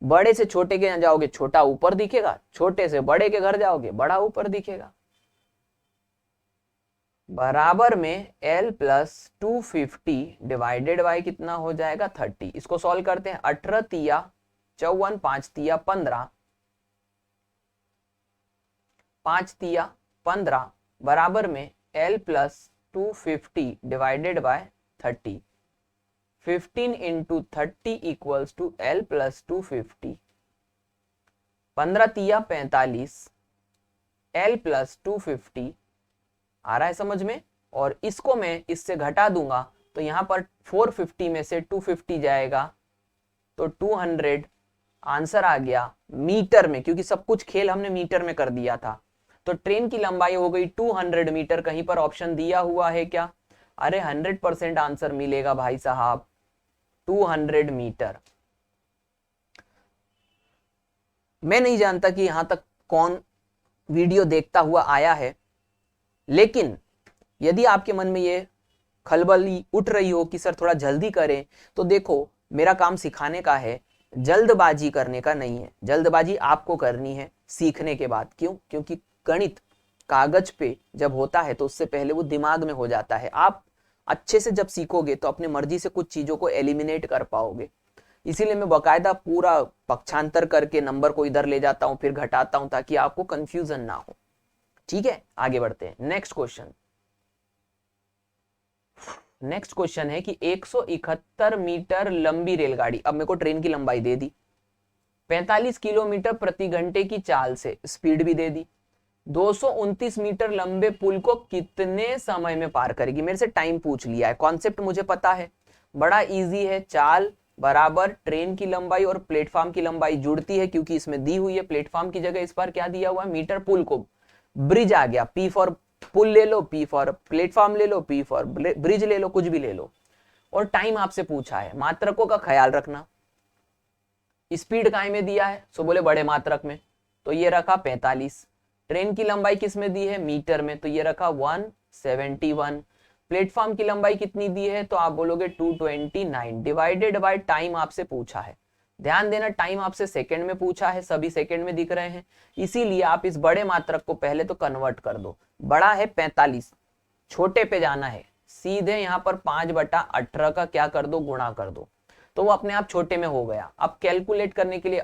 बड़े से छोटे के यहाँ जाओगे छोटा ऊपर दिखेगा, छोटे से बड़े के घर जाओगे बड़ा ऊपर दिखेगा। बराबर में L प्लस 250 डिवाइडेड बाई कितना हो जाएगा 30। इसको सॉल्व करते हैं। 18 तिया 54, 5 तिया 15, 5 तिया 15 बराबर में L plus 250 divided by 30। 15 into 30 equals to L plus 250। 15 तिया 45, L प्लस 250 आ रहा है समझ में। और इसको मैं इससे घटा दूंगा तो यहां पर 450 में से 250 जाएगा तो 200 आंसर आ गया मीटर में, क्योंकि सब कुछ खेल हमने मीटर में कर दिया था। तो ट्रेन की लंबाई हो गई 200 मीटर। कहीं पर ऑप्शन दिया हुआ है क्या? अरे 100% आंसर मिलेगा भाई साहब, 200 मीटर। मैं नहीं जानता कि यहां तक कौन वीडियो देखता हुआ आया है, लेकिन यदि आपके मन में ये खलबली उठ रही हो कि सर थोड़ा जल्दी करें, तो देखो मेरा काम सिखाने का है, जल्दबाजी करने का नहीं है। जल्दबाजी आपको करनी है सीखने के बाद। क्यों? क्योंकि गणित कागज पे जब होता है तो उससे पहले वो दिमाग में हो जाता है। आप अच्छे से जब सीखोगे तो अपनी मर्जी से कुछ चीजों को एलिमिनेट कर पाओगे। इसीलिए मैं बकायदा पूरा पक्षांतर करके नंबर को इधर ले जाता हूं, फिर घटाता हूं, ताकि आपको कंफ्यूजन ना हो। ठीक है, आगे बढ़ते हैं। नेक्स्ट क्वेश्चन है कि 171 मीटर लंबी रेलगाड़ी, अब मेरे को ट्रेन की लंबाई दे दी, 45 किलोमीटर प्रति घंटे की चाल से, स्पीड भी दे दी, 229 मीटर लंबे पुल को कितने समय में पार करेगी। मेरे से टाइम पूछ लिया है, कॉन्सेप्ट मुझे पता है, बड़ा इजी है। चाल बराबर ट्रेन की लंबाई और प्लेटफॉर्म की लंबाई जुड़ती है, क्योंकि इसमें दी हुई है प्लेटफॉर्म की जगह इस बार क्या दिया हुआ है, मीटर। पुल को ब्रिज आ गया, P फॉर पुल ले लो, P फॉर प्लेटफॉर्म ले लो, P फॉर ब्रिज ले लो, कुछ भी ले लो। और टाइम आपसे पूछा है, मात्रकों का ख्याल रखना। स्पीड काय में दिया है, सो बोले बड़े मात्रक में, तो ये रखा 45। ट्रेन की लंबाई किस में दी है, मीटर में, तो ये रखा 171। प्लेटफॉर्म की लंबाई कितनी दी है, तो आप बोलोगे 229 डिवाइडेड बाय टाइम आपसे पूछा है। ध्यान देना, टाइम आपसे सेकंड में पूछा है, सभी सेकंड में दिख रहे हैं, इसीलिए आप इस बड़े मात्रक को पहले तो कन्वर्ट कर दो। बड़ा है 45, छोटे पे जाना है, सीधे यहाँ पर 5/18 का क्या कर दो, गुणा कर दो, तो वो अपने आप छोटे में हो गया। अब कैलकुलेट करने के लिए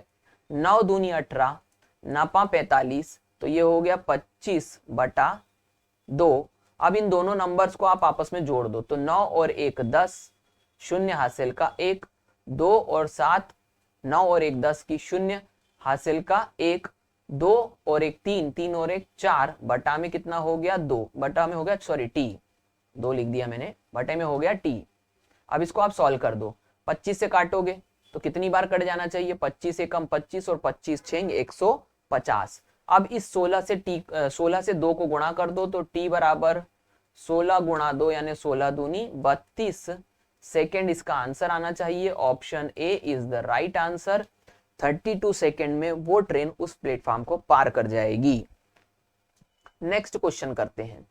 9 दूनी 18, 9 45, तो ये हो गया 25/2। अब इन दोनों नंबर्स को आप आपस में जोड़ दो, तो 9 और 1 10, शून्य हासिल का 1, 2 और 7, 9 और 1 10 की शून्य हासिल का 1, 2 और 1 3, 3 और 1 4, बटा में कितना हो गया 2, बटा में हो गया सॉरी टी, 2 लिख दिया मैंने, बटे में हो गया टी। अब इसको आप सॉल्व कर दो, 25 से काटोगे तो कितनी बार कट जाना चाहिए, 25 से कम 25 और 25 छेंगे 150। अब इस 16 से 2 को गुणा कर दो, तो टी बराबर 16 गुणा 2 यानी 16 दूनी 32 सेकेंड इसका आंसर आना चाहिए। Option A is the right answer. 32 second में वो ट्रेन उस प्लेटफॉर्म को पार कर जाएगी। नेक्स्ट क्वेश्चन करते हैं।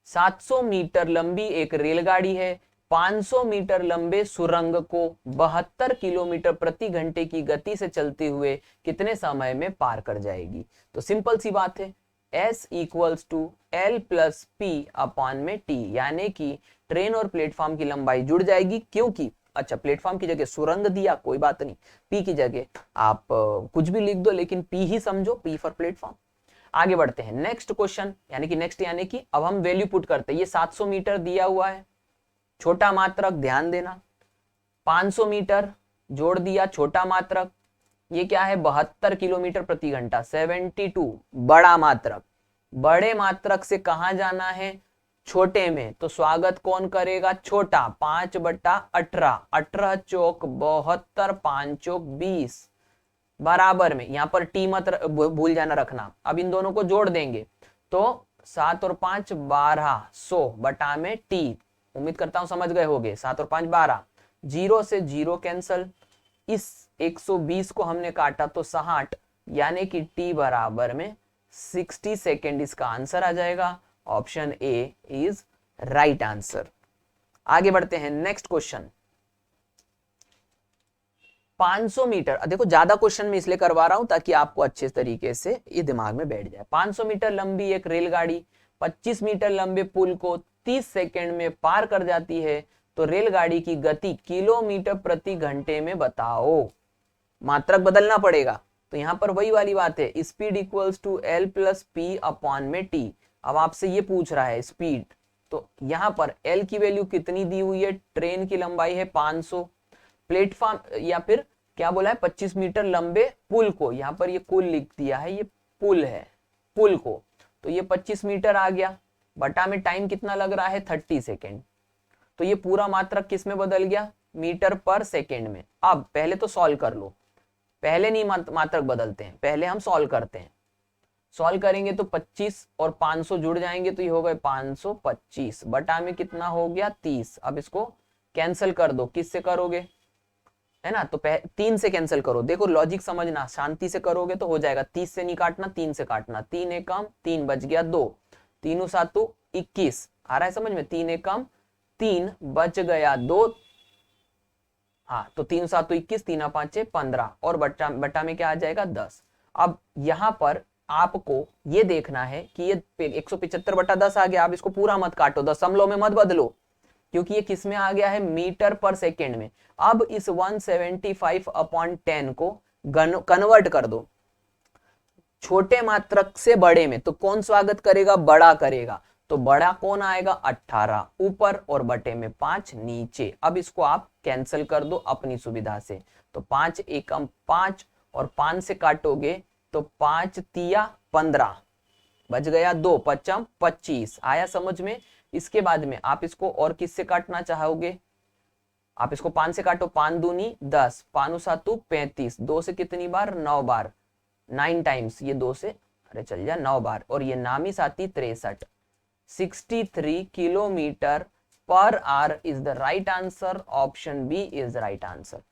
700 मीटर लंबी एक रेलगाड़ी है, 500 मीटर लंबे सुरंग को 72 किलोमीटर प्रति घंटे की गति से चलते हुए कितने समय में पार कर जाएगी। तो सिंपल सी बात है, S equals to L plus P upon में T, यानी कि ट्रेन और प्लेटफॉर्म की लंबाई जुड़ जाएगी। क्योंकि अच्छा, प्लेटफॉर्म की जगह सुरंग दिया, कोई बात नहीं, P की जगह आप कुछ भी लिख दो, लेकिन P ही समझो, P फॉर प्लेटफॉर्म। आगे बढ़ते हैं। नेक्स्ट क्वेश्चन यानी कि अब हम वैल्यू पुट करते हैं। ये 700 मीटर दिया हुआ है, छोटा मात्रक, ध्यान देना। 500 मीटर जोड़ दिया, छोटा मात्रक, ये क्या है 72 किलोमीटर प्रति घंटा, 72 बड़ा मात्रक। बड़े मात्रक से कहां जाना है, छोटे में, तो स्वागत कौन करेगा, छोटा, 5/18, 18 चौक 72, 5 चौक 20 बराबर में, यहां पर टी मत भूल जाना रखना। अब इन दोनों को जोड़ देंगे तो 7 और 5 12, 100 बटा में टी, उम्मीद करता हूं समझ गए होगे। 7 और 5 12, 0 से 0 कैंसल, इस 120 को हमने काटा तो 60, यानी कि टी बराबर में 60 सेकेंड इसका आंसर आ जाएगा। Option A is right answer. आगे बढ़ते हैं नेक्स्ट क्वेश्चन। 500 मीटर, देखो ज्यादा क्वेश्चन में इसलिए करवा रहा हूं ताकि आपको अच्छे तरीके से ये दिमाग में बैठ जाए। 500 मीटर लंबी एक रेलगाड़ी 25 मीटर लंबे पुल को 30 सेकंड में पार कर जाती है, तो रेलगाड़ी की गति किलोमीटर प्रति घंटे में बताओ। मात्रक बदलना पड़ेगा, तो यहां पर वही वाली बात है, speed equals to L plus P upon में टी। अब आपसे ये पूछ रहा है स्पीड, तो यहां पर एल की वैल्यू कितनी दी हुई है, ट्रेन की लंबाई है 500, प्लेटफॉर्म या फिर क्या बोला है 25 मीटर लंबे पुल को, यहां पर ये कुल लिख दिया है, ये पुल है, पुल को, तो ये 25 मीटर आ गया, बटा में टाइम कितना लग रहा है 30 सेकेंड, तो ये पूरा मात्रक किस में बदल गया, मीटर पर सेकेंड में। अब पहले तो सॉल्व कर लो, पहले नहीं मात्रक बदलते हैं, पहले हम सॉल्व करते हैं। सॉल्व करेंगे तो 25 और 500 जुड़ जाएंगे, तो ये हो गए 525, बटा में कितना हो गया 30। अब इसको कैंसिल कर दो, किससे करोगे, है ना, तो 3 से कैंसिल करो। देखो लॉजिक समझना, शांति से करोगे तो हो जाएगा, 30 से नहीं काटना, 3 से काटना, 3 एक कम 3 बच गया 2, 3 7 21, आ रहा है समझ में, 3 एक कम 3 बच गया 2, हाँ, तो 3 7 21, 3 5 15 और बटा में क्या आ जाएगा 10। अब यहां पर आपको ये देखना है कि ये 175 बटा 10 आ गया। अब इसको पूरा मत काटो, दशमलव में मत बदलो, क्योंकि ये किस में आ गया है, मीटर पर सेकेंड में। अब इस 175 अपॉन 10 को कन्वर्ट कर दो छोटे मात्रक से बड़े में, तो कौन स्वागत करेगा, बड़ा करेगा, तो बड़ा कौन आएगा 18 ऊपर और बटे में 5 नीचे। अब इसको आप कैंसिल कर दो अपनी सुविधा से, तो 5 एकम 5 और 5 से काटोगे तो 5 तिया 15, बच गया 2 पचम 25, आया समझ में। इसके बाद में आप इसको और किससे काटना चाहोगे, आप इसको 5 से काटो, 5 दूनी 10, 5 7 35, 2 से कितनी बार 9 बार, 9 टाइम्स, ये 2 से अरे चल जा 9 बार, और ये नामी साथी 63, 63 kilometre per hour is the right answer, option B is right answer.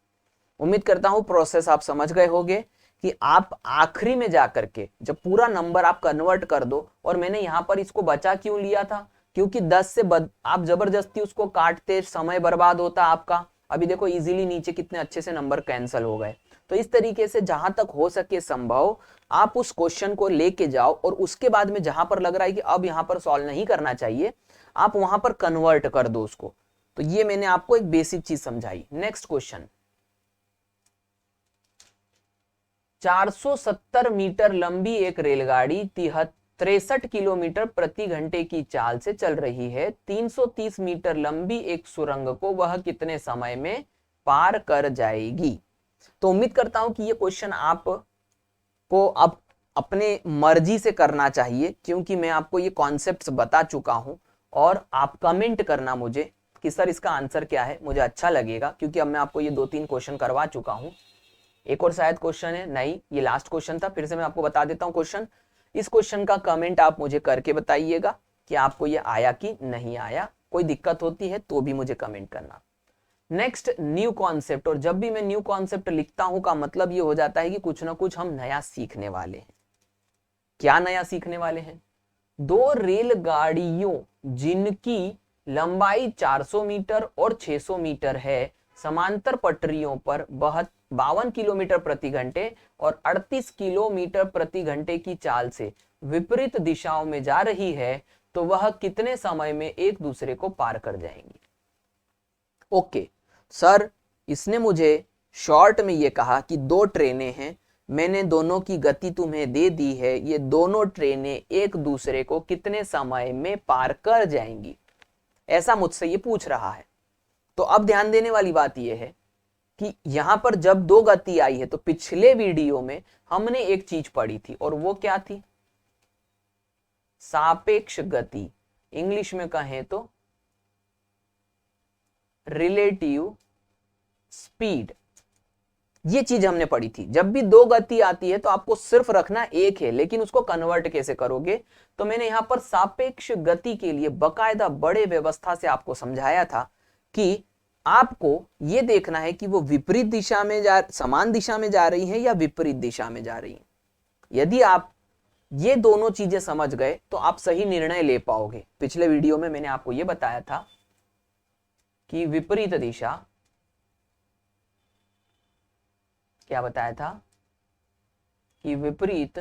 उम्मीद करता हूं प्रोसेस आप समझ गए होंगे कि आप आखिरी में जाकर के जब पूरा नंबर आप कन्वर्ट कर दो, और मैंने यहां पर इसको बचा क्यों लिया था, क्योंकि 10 से आप जबरदस्ती उसको काटते, समय बर्बाद होता आपका। अभी देखो इजीली नीचे कितने अच्छे से नंबर कैंसिल हो गए। तो इस तरीके से जहां तक हो सके संभव आप उस क्वेश्चन को लेके जाओ, और उसके बाद में जहां पर लग रहा है कि अब यहां पर सॉल्व नहीं करना चाहिए, आप वहां पर कन्वर्ट कर दो उसको। तो ये मैंने आपको एक बेसिक चीज समझाई। नेक्स्ट क्वेश्चन, 470 मीटर लंबी एक रेलगाड़ी 63 किलोमीटर प्रति घंटे की चाल से चल रही है। 330 मीटर लंबी एक सुरंग को वह कितने समय में पार कर जाएगी। तो उम्मीद करता हूं कि ये क्वेश्चन आपको अब अपने मर्जी से करना चाहिए, क्योंकि मैं आपको ये कॉन्सेप्ट्स बता चुका हूं, और आप कमेंट करना मुझे कि सर इसका आंसर क्या है, मुझे अच्छा लगेगा, क्योंकि अब मैं आपको ये 2-3 क्वेश्चन करवा चुका हूं। एक और शायद क्वेश्चन है, नहीं ये लास्ट क्वेश्चन था, फिर से मैं आपको बता देता हूं क्वेश्चन। इस क्वेश्चन का कमेंट आप मुझे करके बताइएगा कि आपको ये आया कि नहीं आया। कोई दिक्कत होती है तो भी मुझे कमेंट करना। Next, new concept. और जब भी मैं न्यू कॉन्सेप्ट लिखता हूं का मतलब ये हो जाता है कि कुछ ना कुछ हम नया सीखने वाले हैं। क्या नया सीखने वाले हैं, 2 रेलगाड़ियों जिनकी लंबाई 400 मीटर और 600 मीटर है, समांतर पटरियों पर 52 किलोमीटर प्रति घंटे और 38 किलोमीटर प्रति घंटे की चाल से विपरीत दिशाओं में जा रही है, तो वह कितने समय में एक दूसरे को पार कर जाएंगी। ओके सर, इसने मुझे शॉर्ट में ये कहा कि 2 ट्रेनें हैं, मैंने दोनों की गति तुम्हें दे दी है, ये दोनों ट्रेनें एक दूसरे को कितने समय में पार कर जाएंगी, ऐसा मुझसे ये पूछ रहा है। तो अब ध्यान देने वाली बात यह है कि यहां पर जब 2 गति आई है, तो पिछले वीडियो में हमने एक चीज पढ़ी थी, और वो क्या थी, सापेक्ष गति, इंग्लिश में कहें तो रिलेटिव स्पीड। ये चीज हमने पढ़ी थी। जब भी 2 गति आती है तो आपको सिर्फ रखना एक है, लेकिन उसको कन्वर्ट कैसे करोगे, तो मैंने यहां पर सापेक्ष गति के लिए बकायदा बड़े व्यवस्था से आपको समझाया था कि आपको यह देखना है कि वो विपरीत दिशा में समान दिशा में जा रही है या विपरीत दिशा में जा रही है। यदि आप ये दोनों चीजें समझ गए तो आप सही निर्णय ले पाओगे। पिछले वीडियो में मैंने आपको यह बताया था की विपरीत दिशा, क्या बताया था कि विपरीत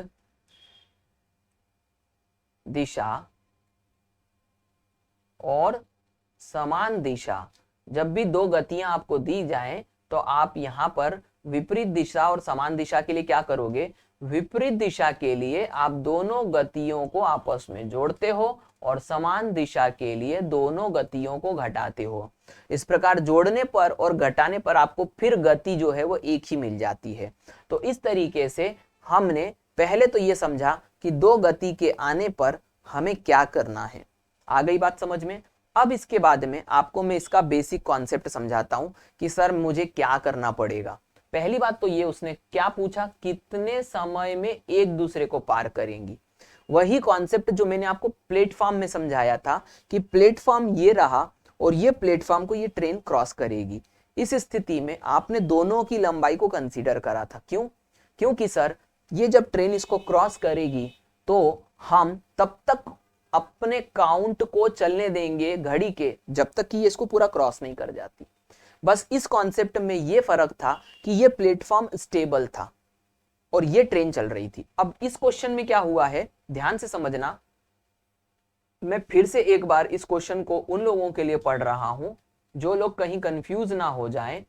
दिशा और समान दिशा, जब भी दो गतियां आपको दी जाएं तो आप यहां पर विपरीत दिशा और समान दिशा के लिए क्या करोगे, विपरीत दिशा के लिए आप दोनों गतियों को आपस में जोड़ते हो और समान दिशा के लिए दोनों गतियों को घटाते हो। इस प्रकार जोड़ने पर और घटाने पर आपको फिर गति जो है वो एक ही मिल जाती है। तो इस तरीके से हमने पहले तो ये समझा कि दो गति के आने पर हमें क्या करना है। आ गई बात समझ में। अब इसके बाद में आपको मैं इसका बेसिक कॉन्सेप्ट समझाता हूं कि सर मुझे क्या करना पड़ेगा। पहली बात तो ये, उसने क्या पूछा, कितने समय में एक दूसरे को पार करेंगी। वही कॉन्सेप्ट जो मैंने आपको प्लेटफॉर्म में समझाया था कि प्लेटफॉर्म ये रहा और ये प्लेटफॉर्म को ये ट्रेन क्रॉस करेगी। इस स्थिति में आपने दोनों की लंबाई को कंसीडर करा था। क्यों? क्योंकि सर ये जब ट्रेन इसको क्रॉस करेगी तो हम तब तक अपने काउंट को चलने देंगे घड़ी के जब तक कि ये इसको पूरा क्रॉस नहीं कर जाती। बस इस कॉन्सेप्ट में ये फर्क था कि ये प्लेटफॉर्म स्टेबल था और ये ट्रेन चल रही थी। अब इस क्वेश्चन में क्या हुआ है, ध्यान से समझना। मैं फिर से एक बार इस क्वेश्चन को उन लोगों के लिए पढ़ रहा हूं जो लोग कहीं कंफ्यूज ना हो जाएं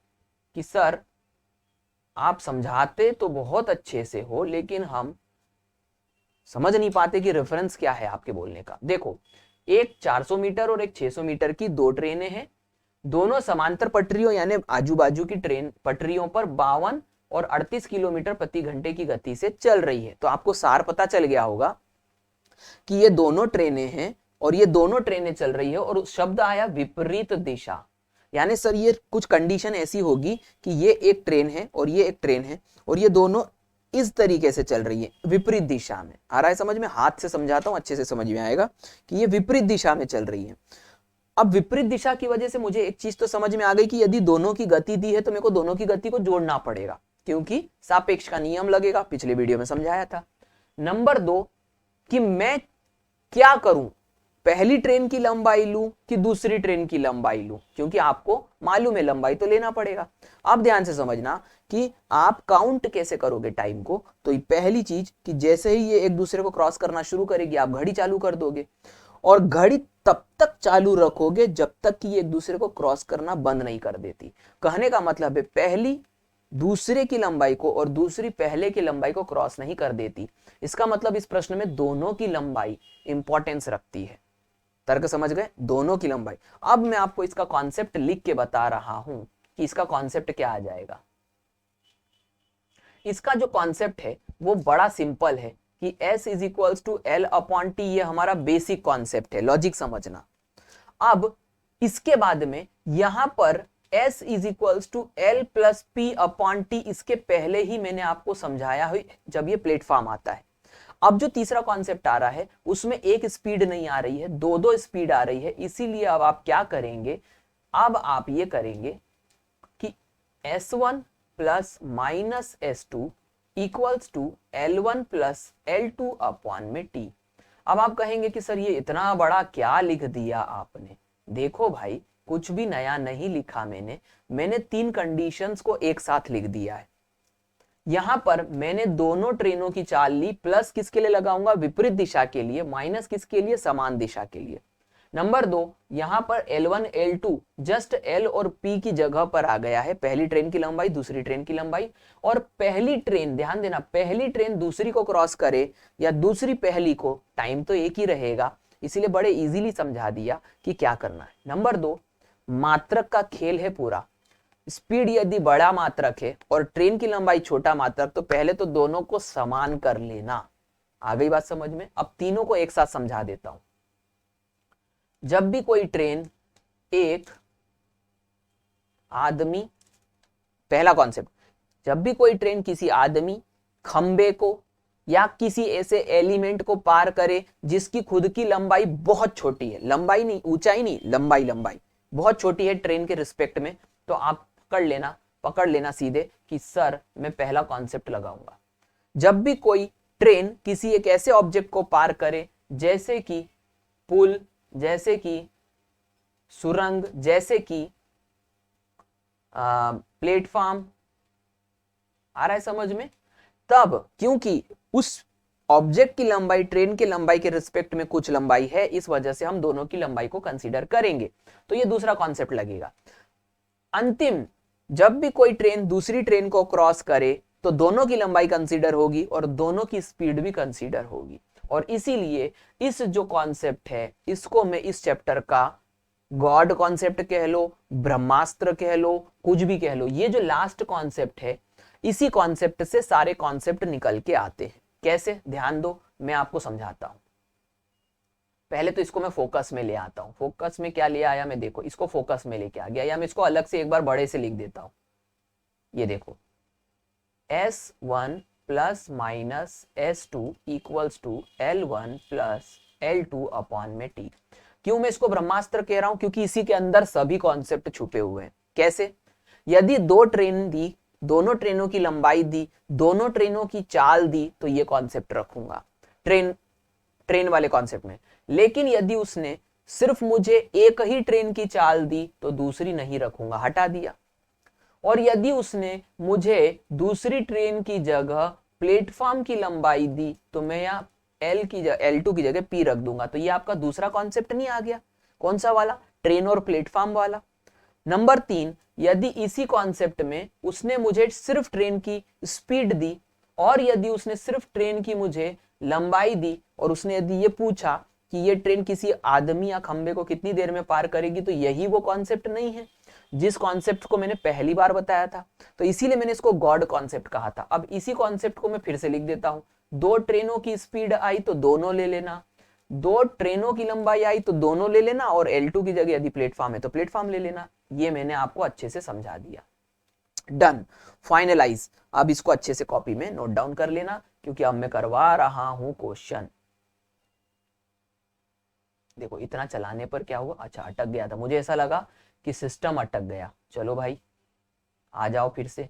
कि सर आप समझाते तो बहुत अच्छे से हो लेकिन हम समझ नहीं पाते कि रेफरेंस क्या है आपके बोलने का। देखो, एक 400 मीटर और एक 600 मीटर की दो ट्रेनें हैं, दोनों समांतर पटरियों यानी आजू बाजू की ट्रेन पटरियों पर 52 और 38 किलोमीटर प्रति घंटे की गति से चल रही है। तो आपको सार पता चल गया होगा कि ये दोनों ट्रेनें हैं और ये दोनों ट्रेनें चल रही है और शब्द आया विपरीत दिशा। यानी सर ये कुछ कंडीशन ऐसी होगी कि ये एक ट्रेन है और ये एक ट्रेन है और ये दोनों इस तरीके से चल रही है विपरीत दिशा में। आ रहा है समझ में? हाथ से समझाता हूं, अच्छे से समझ में आएगा कि ये विपरीत दिशा में चल रही है। अब विपरीत दिशा की वजह से मुझे एक चीज तो समझ में आ गई कि यदि दोनों की गति दी है तो मेरे को दोनों की गति को जोड़ना पड़ेगा क्योंकि सापेक्ष का नियम लगेगा, पिछले वीडियो में समझाया था। नंबर 2 कि मैं क्या करूं, पहली ट्रेन की लंबाई लूं कि दूसरी ट्रेन की लंबाई लूं, क्योंकि आपको मालूम है लंबाई तो लेना पड़ेगा। अब ध्यान से समझना कि आप काउंट कैसे करोगे टाइम को। तो पहली चीज कि जैसे ही ये एक दूसरे को क्रॉस करना शुरू करेगी आप घड़ी चालू कर दोगे और घड़ी तब तक चालू रखोगे जब तक कि ये एक दूसरे को क्रॉस करना बंद नहीं कर देती। कहने का मतलब है पहली दूसरे की लंबाई को और दूसरी पहले की लंबाई को क्रॉस नहीं कर देती। इसका मतलब इस प्रश्न में दोनों की लंबाई इंपॉर्टेंस रखती है। तर्क समझ गए? दोनों की लंबाई। अब मैं आपको इसका कॉन्सेप्ट लिख के बता रहा हूं कि इसका कॉन्सेप्ट क्या आ जाएगा। इसका जो कॉन्सेप्ट है वो बड़ा सिंपल है कि S is equals to L upon T. ये हमारा बेसिक कॉन्सेप्ट है, लॉजिक समझना। अब इसके बाद में यहां पर S is equals to L plus P upon T, इसके पहले ही मैंने आपको समझाया है जब ये प्लेटफॉर्म आता है। अब जो तीसरा कॉन्सेप्ट आ रहा है उसमें एक स्पीड नहीं आ रही है, दो स्पीड आ रही है। इसीलिए अब आप क्या करेंगे, अब आप ये करेंगे कि S1 plus minus S2 equals to L1 plus L2 upon में T। अब आप कहेंगे कि सर ये इतना बड़ा क्या लिख दिया आपने। देखो भाई, कुछ भी नया नहीं लिखा मैंने 3 कंडीशंस को एक साथ लिख दिया है। यहां पर मैंने दोनों ट्रेनों की चाल ली, प्लस किसके लिए लगाऊंगा, विपरीत दिशा के लिए, माइनस किसके लिए, समान दिशा के लिए। नंबर 2, यहां पर L1 L2 जस्ट L और P की जगह पर आ गया है, पहली ट्रेन की लंबाई दूसरी ट्रेन की लंबाई। और पहली ट्रेन, ध्यान देना, पहली ट्रेन दूसरी को क्रॉस करे या दूसरी पहली को, टाइम तो एक ही रहेगा, इसीलिए बड़े इजीली समझा दिया कि क्या करना है। नंबर 2, मात्रक का खेल है पूरा। स्पीड यदि बड़ा मात्रक है और ट्रेन की लंबाई छोटा मात्रक, तो पहले तो दोनों को समान कर लेना। आ गई बात समझ में? अब तीनों को एक साथ समझा देता हूं। जब भी कोई ट्रेन एक आदमी, पहला कॉन्सेप्ट, जब भी कोई ट्रेन किसी आदमी, खंबे को या किसी ऐसे एलिमेंट को पार करे जिसकी खुद की लंबाई बहुत छोटी है, लंबाई नहीं, ऊंचाई नहीं, लंबाई बहुत छोटी है ट्रेन के रिस्पेक्ट में, तो आप पकड़ लेना सीधे कि सर मैं पहला कॉन्सेप्ट लगाऊंगा। जब भी कोई ट्रेन किसी एक ऐसे ऑब्जेक्ट को पार करे जैसे कि पुल, जैसे कि सुरंग, जैसे कि प्लेटफॉर्म। आ रहा है समझ में? तब क्योंकि उस ऑब्जेक्ट की लंबाई ट्रेन की लंबाई के रिस्पेक्ट में कुछ लंबाई है, इस वजह से हम दोनों की लंबाई को कंसीडर करेंगे। तो ये दूसरा कॉन्सेप्ट लगेगा। अंतिम, जब भी कोई ट्रेन दूसरी ट्रेन को क्रॉस करे तो दोनों की लंबाई कंसीडर होगी और दोनों की स्पीड भी कंसीडर होगी। और इसीलिए इस जो कॉन्सेप्ट है इसको मैं इस चैप्टर का गॉड कॉन्सेप्ट कह लो, ब्रह्मास्त्र कह लो, कुछ भी कह लो। ये जो लास्ट कॉन्सेप्ट है, इसी कॉन्सेप्ट से सारे कॉन्सेप्ट निकल के आते हैं। कैसे? ध्यान दो, मैं आपको समझाता हूं। पहले तो इसको मैं फोकस में ले आता हूं। फोकस में क्या ले आया मैं, देखो इसको फोकस में लेके आ गया, या मैं इसको अलग से एक बार बड़े से लिख देता हूं। ये देखो S1 plus minus S2 equals to L1 plus L2 upon में T। क्यों मैं इसको ब्रह्मास्त्र कह रहा हूं? क्योंकि इसी के अंदर सभी कॉन्सेप्ट छुपे हुए हैं। कैसे? यदि दो ट्रेन दी, दोनों ट्रेनों की लंबाई दी, दोनों ट्रेनों की चाल दी, तो ये कॉन्सेप्ट रखूंगा ट्रेन वाले कॉन्सेप्ट में। लेकिन यदि उसने सिर्फ मुझे एक ही ट्रेन की चाल दी तो दूसरी नहीं रखूंगा, हटा दिया। और यदि उसने मुझे दूसरी ट्रेन की जगह प्लेटफॉर्म की लंबाई दी तो मैं यहाँ L2 की जगह P रख दूंगा। तो ये आपका दूसरा कॉन्सेप्ट नहीं आ गया? कौन सा वाला? ट्रेन और प्लेटफॉर्म वाला। नंबर 3, यदि इसी कॉन्सेप्ट में उसने मुझे सिर्फ ट्रेन की स्पीड दी और यदि उसने सिर्फ ट्रेन की मुझे लंबाई दी और उसने यदि ये पूछा कि ये ट्रेन किसी आदमी या खंबे को कितनी देर में पार करेगी, तो यही वो कॉन्सेप्ट नहीं है जिस कॉन्सेप्ट को मैंने पहली बार बताया था। तो इसीलिए मैंने इसको गॉड कॉन्सेप्ट कहा था। अब इसी कॉन्सेप्ट को मैं फिर से लिख देता हूं। दो ट्रेनों की स्पीड आई तो दोनों ले लेना, दो ट्रेनों की लंबाई आई तो दोनों ले लेना, और L2 की जगह यदि प्लेटफॉर्म है तो प्लेटफॉर्म ले लेना। ये मैंने आपको अच्छे से समझा दिया। Done, finalise. अब इसको अच्छे से कॉपी में नोट डाउन कर लेना, क्योंकि अब मैं करवा रहा हूं क्वेश्चन। देखो इतना चलाने पर क्या हुआ, अच्छा अटक गया था, मुझे ऐसा लगा कि सिस्टम अटक गया। चलो भाई आ जाओ फिर से,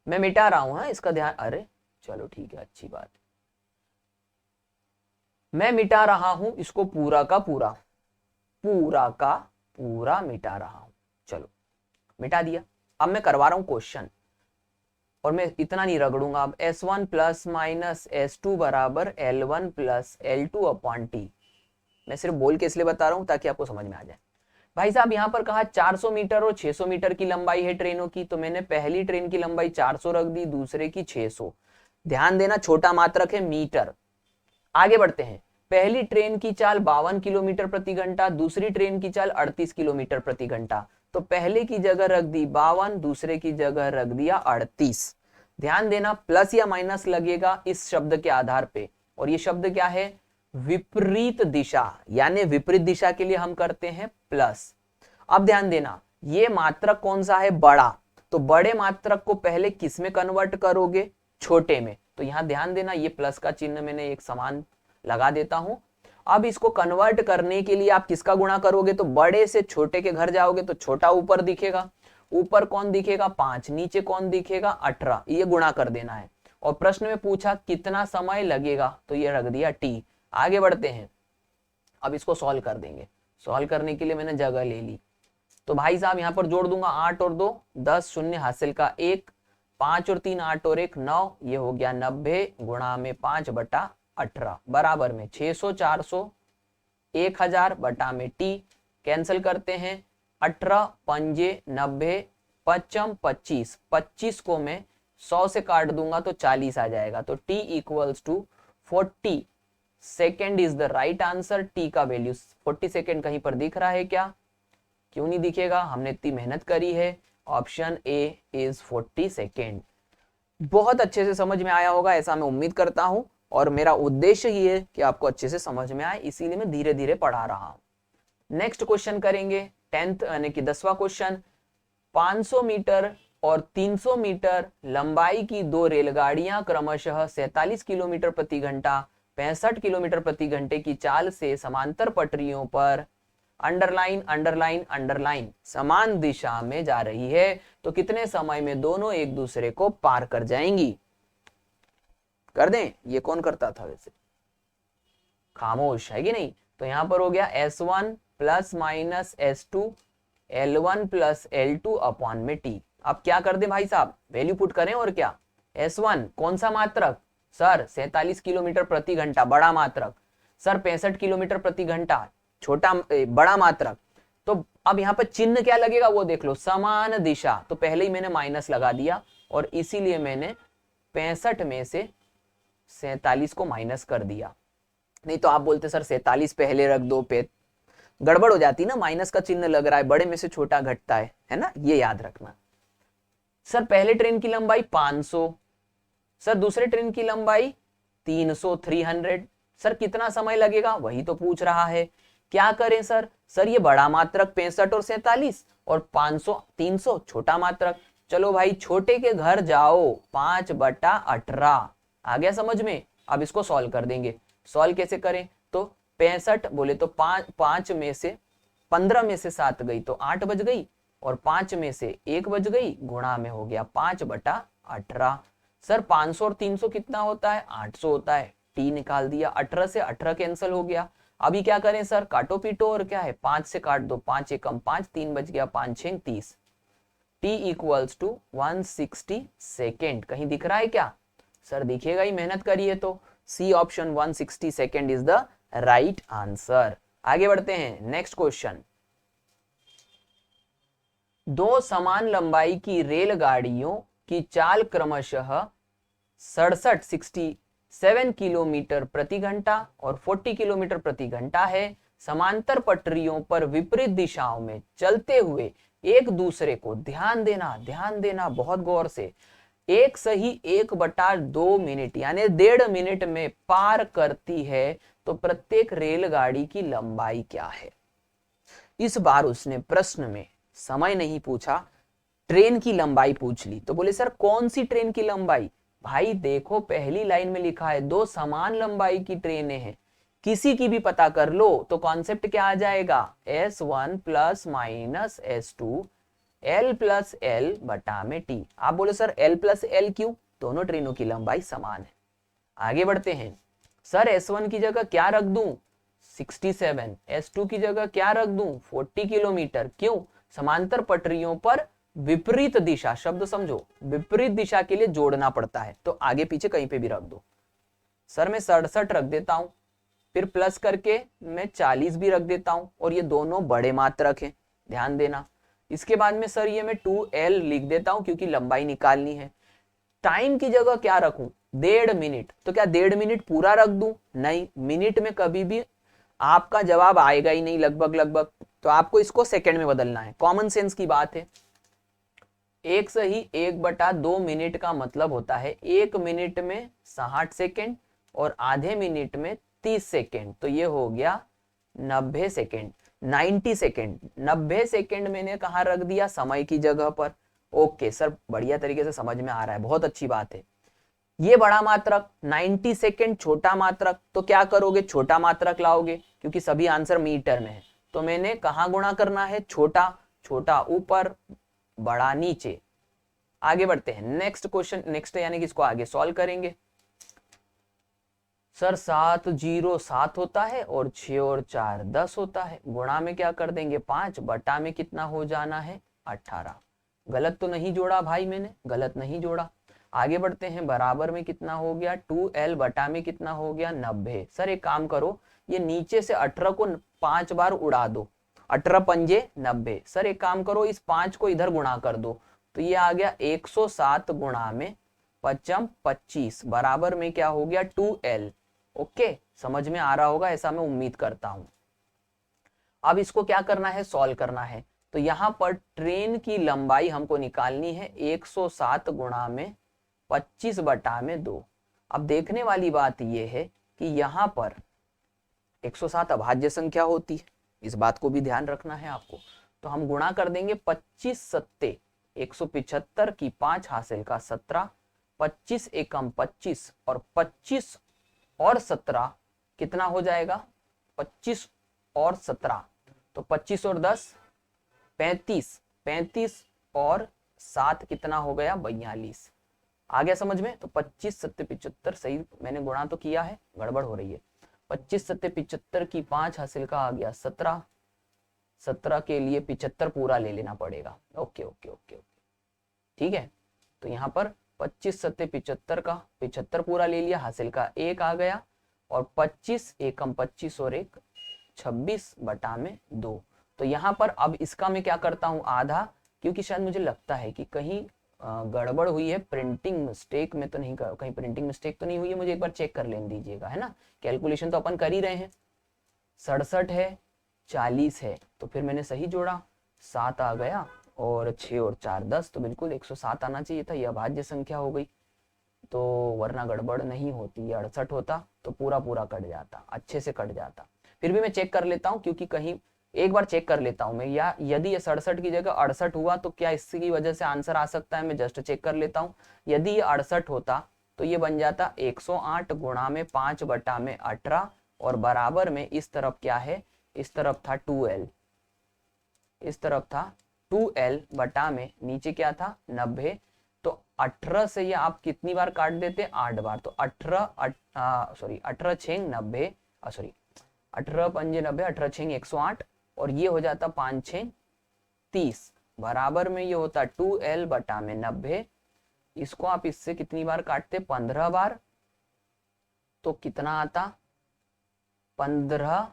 मैं मिटा रहा हूं। हाँ इसका ध्यान, अरे चलो ठीक है, अच्छी बात। मैं मिटा रहा हूं इसको पूरा का पूरा, पूरा का पूरा मिटा रहा हूं। चलो मिटा दिया। अब मैं करवा रहा हूं क्वेश्चन, और मैं इतना नहीं रगड़ूंगा। अब S1 प्लस माइनस S2 बराबर L1 plus L2 upon T। मैं सिर्फ बोल के इसलिए बता रहा हूं ताकि आपको समझ में आ जाए। भाई साहब यहाँ पर कहा 400 मीटर और 600 मीटर की लंबाई है ट्रेनों की, तो मैंने पहली ट्रेन की लंबाई 400 रख दी, दूसरे की 600। ध्यान देना छोटा मात्रक है मीटर। आगे बढ़ते हैं। पहली ट्रेन की चाल 52 किलोमीटर प्रति घंटा, दूसरी ट्रेन की चाल 38 किलोमीटर प्रति घंटा। तो पहले की जगह रख दी 52, दूसरे की जगह रख दिया 38। ध्यान देना प्लस या माइनस लगेगा इस शब्द के आधार पे, और ये शब्द क्या है? विपरीत दिशा, यानी विपरीत दिशा के लिए हम करते हैं प्लस। अब ध्यान देना ये मात्रक कौन सा है? बड़ा। तो बड़े मात्रक को पहले किस में कन्वर्ट करोगे? छोटे में। तो यहां ध्यान देना ये प्लस का चिन्ह मैंने एक समान लगा देता हूं। अब इसको कन्वर्ट करने के लिए आप किसका गुणा करोगे? तो बड़े से छोटे के घर जाओगे तो छोटा ऊपर दिखेगा, ऊपर कौन दिखेगा? 5, नीचे कौन दिखेगा? 18। ये गुणा कर देना है। और प्रश्न में पूछा कितना समय लगेगा, तो ये रख दिया T। आगे बढ़ते हैं, अब इसको सॉल्व कर देंगे। सॉल्व करने के लिए मैंने जगह ले ली, तो भाई साहब यहां पर जोड़ दूंगा 8 और 2 10, शून्य हासिल का 1, 5 और 3 8 और 1 9, ये हो गया 90 गुणा में 5/18 बराबर में 600 400 1000 बटा में T। कैंसिल करते हैं, 18 पंजे 90, 55 25, 25 को मैं 100 से काट दूंगा तो 40 आ जाएगा। तो T equals to 40 second is the right answer. T का वैल्यू 40 सेकेंड कहीं पर दिख रहा है क्या? क्यों नहीं दिखेगा, हमने इतनी मेहनत करी है। Option A is 40 second. बहुत अच्छे से समझ में आया होगा ऐसा मैं उम्मीद करता हूं, और मेरा उद्देश्य ही है कि आपको अच्छे से समझ में आए, इसीलिए मैं धीरे धीरे पढ़ा रहा हूं। नेक्स्ट क्वेश्चन करेंगे 10th यानी कि 10वां क्वेश्चन। 500 मीटर और 300 मीटर लंबाई की दो रेलगाड़ियां क्रमशः 47 किलोमीटर प्रति घंटा 65 किलोमीटर प्रति घंटे की चाल से समांतर पटरियों पर अंडरलाइन अंडरलाइन अंडरलाइन समान दिशा में जा रही है, तो कितने समय में दोनों एक दूसरे को पार कर जाएंगी? कर दें? ये कौन करता था वैसे? खामोश है कि नहीं? तो यहां पर हो गया S1 plus minus S2 L1 plus L2 upon में T। अब क्या कर दे भाई साहब, वैल्यू पुट करें और क्या। S1 कौन सा मात्रक सर, 47 किलोमीटर प्रति घंटा बड़ा मात्रक, सर 65 किलोमीटर प्रति घंटा छोटा बड़ा मात्रक। तो अब यहाँ पर चिन्ह क्या लगेगा वो देख लो, समान दिशा, तो पहले ही मैंने माइनस लगा दिया और इसीलिए मैंने 65 में से 47 को माइनस कर दिया। नहीं तो आप बोलते सर 47 पहले रख दो, गड़बड़ हो जाती ना, माइनस का चिन्ह लग रहा है, बड़े में से छोटा घटता है ना, ये याद रखना। सर पहले ट्रेन की लंबाई 500, सर दूसरे ट्रेन की लंबाई 300, 300, सर कितना समय लगेगा वही तो पूछ रहा है। क्या करें सर, सर ये बड़ा मात्रक 65 और 47 और 500 300 छोटा मात्रक। चलो भाई छोटे के घर जाओ, 5/18 आ गया समझ में। अब इसको सॉल्व कर देंगे। सॉल्व कैसे करें, तो 65 बोले तो 5 में से 15 में से 7 गई तो 8 बज गई और 5 में से 1 बज गई, गुणा में हो गया 5/18। सर 500 और 300 कितना होता है, 800 होता है, टी निकाल दिया, 18 से 18 कैंसिल हो गया। अभी क्या करें सर, काटो पीटो और क्या है, 5 से काट दो, 5 एकम 5, 3 बच गया, 5 6 30, टी इक्वल्स टू 160 सेकेंड। कहीं दिख रहा है क्या सर, दिखेगा ही, मेहनत करिए तो। C option 160 second is the right answer. आगे बढ़ते हैं, नेक्स्ट क्वेश्चन। दो समान लंबाई की रेलगाड़ियों की चाल क्रमशः 67 किलोमीटर प्रति घंटा और 40 किलोमीटर प्रति घंटा है, समांतर पटरियों पर विपरीत दिशाओं में चलते हुए एक दूसरे को, ध्यान देना बहुत गौर से, एक सही 1/2 मिनट यानी 1.5 मिनट में पार करती है, तो प्रत्येक रेलगाड़ी की लंबाई क्या है। इस बार उसने प्रश्न में समय नहीं पूछा, ट्रेन की लंबाई पूछ ली। तो बोले सर कौन सी ट्रेन की लंबाई, भाई देखो पहली लाइन में लिखा है दो समान लंबाई की ट्रेनें हैं, किसी की भी पता कर लो तो कॉन्सेप्ट क्या आ जाएगा, S1 plus minus S2 L plus L बटा में T। आप बोले सर L प्लस L क्यों, दोनों ट्रेनों की लंबाई समान है। आगे बढ़ते हैं, सर S1 की जगह क्या रख दूं 67, S2 की जगह क्या रख दूं 40 किलोमीटर, क्यों, समांतर पटरियों पर विपरीत दिशा, शब्द समझो, विपरीत दिशा के लिए जोड़ना पड़ता है, तो आगे पीछे कहीं पे भी रख दो। सर मैं 67 रख देता हूं, फिर प्लस करके मैं 40 भी रख देता हूं, और ये दोनों बड़े मात्रक हैं, ध्यान देना। इसके बाद में सर ये मैं 2L लिख देता हूं क्योंकि लंबाई निकालनी है। टाइम की जगह क्या रखूं 1.5 मिनट, तो क्या 1.5 मिनट पूरा रख दूं, नहीं, मिनट में कभी भी आपका जवाब आएगा ही नहीं लगभग, तो आपको इसको सेकंड में बदलना है, कॉमन सेंस की बात है। एक सही 1/2 मिनट का मतलब होता है 1 मिनट में 60 सेकेंड और आधे मिनट में 30 सेकेंड, तो ये हो गया 90 सेकेंड, 90 सेकेंड। 90 सेकेंड मैंने कहा रख दिया, समय की जगह पर। ओके सर, बढ़िया तरीके से समझ में आ रहा है, बहुत अच्छी बात है। ये बड़ा मात्रक, 90 सेकेंड छोटा मात्रक, तो क्या करोगे छोटा मात्रक लाओगे क्योंकि सभी आंसर मीटर में है, तो मैंने कहां गुणा करना है, छोटा, छोटा ऊपर बड़ा नीचे। आगे बढ़ते हैं, नेक्स्ट क्वेश्चन, नेक्स्ट यानी कि इसको आगे सॉल्व करेंगे। सर 7 0 7 होता है और 6 और 4 10 होता है, गुणा में क्या कर देंगे 5, बटा में कितना हो जाना है 18। गलत तो नहीं जोड़ा भाई मैंने, गलत नहीं जोड़ा। आगे बढ़ते हैं, बराबर में कितना हो गया 2L, बटा में कितना हो गया 90। सर एक काम करो, ये नीचे से 18 को 5 बार उड़ा दो, 18 पंजे 90। सर एक काम करो, इस 5 को इधर गुणा कर दो, तो ये आ गया 107 गुणा में 5 25, बराबर में क्या हो गया 2L। ओके, समझ में आ रहा होगा ऐसा मैं उम्मीद करता हूं। अब इसको क्या करना है, सॉल्व करना है। तो यहां पर ट्रेन की लंबाई हमको निकालनी है 107 गुणा में 25 बटा में 2। अब देखने वाली बात यह है कि यहां पर 107 अभाज्य संख्या होती है, इस बात को भी ध्यान रखना है आपको। तो हम गुणा कर देंगे 25 सत्ते 175 की 5 हासिल का 17, 25 एकम 25 और 25 और 17 कितना हो जाएगा 25 और 17, तो 25 और 10 35, 35 और 7 कितना हो गया 42। आ गया समझ में, तो 25 सत्ते 75, सही मैंने गुणा तो किया है, गड़बड़ हो रही है। 25 सत्ते 75 की 5 हासिल का आ गया 17, 17 के लिए 75 पूरा ले लेना पड़ेगा। ओके ओके ओके ओके, ठीक है। तो यहाँ पर 25 सत्ते 75 का 75 पूरा ले लिया, हासिल का 1 आ गया, और 25 एकम 25 और 1 26 बटा में 2। तो यहाँ पर अब इसका मैं क्या करता हूँ आधा, क्योंकि शायद मुझे लगता है कि कहीं गड़बड़ हुई है, प्रिंटिंग मिस्टेक में तो नहीं, कहीं प्रिंटिंग मिस्टेक तो नहीं हुई है, मुझे एक बार चेक कर लेने दीजिएगा, है ना। कैलकुलेशन तो अपन कर ही रहे हैं। 67 है, 40 है, तो फिर मैंने सही जोड़ा, 7 आ गया, और 6 और 4 10, तो बिल्कुल 107 आना चाहिए था। यह अभाज्य संख्या हो गई, तो वरना गड़बड़ नहीं होती, 68 होता तो पूरा पूरा कट जाता, अच्छे से कट जाता। फिर भी मैं चेक कर लेता हूँ, क्योंकि कहीं एक बार चेक कर लेता हूं मैं, या यदि ये 67 की जगह 68 हुआ तो क्या इसकी वजह से आंसर आ सकता है, मैं जस्ट चेक कर लेता हूं। यदि ये 68 होता तो ये बन जाता 108 गुणा में 5 बटा में 18, और बराबर में इस तरफ क्या है, इस तरफ था 2l, इस तरफ था 2l बटा में नीचे क्या था 90। तो 18 से ये आप कितनी बार काट देते, 8 बार, तो 18 छेंग 90, सॉरी 18 पंजे 90, 18 छेंग 108, और ये हो जाता 5 छेंग 30, बराबर में ये होता 2l बटा में 90। इसको आप इससे कितनी बार काटते, 15 बार, तो कितना आता, 15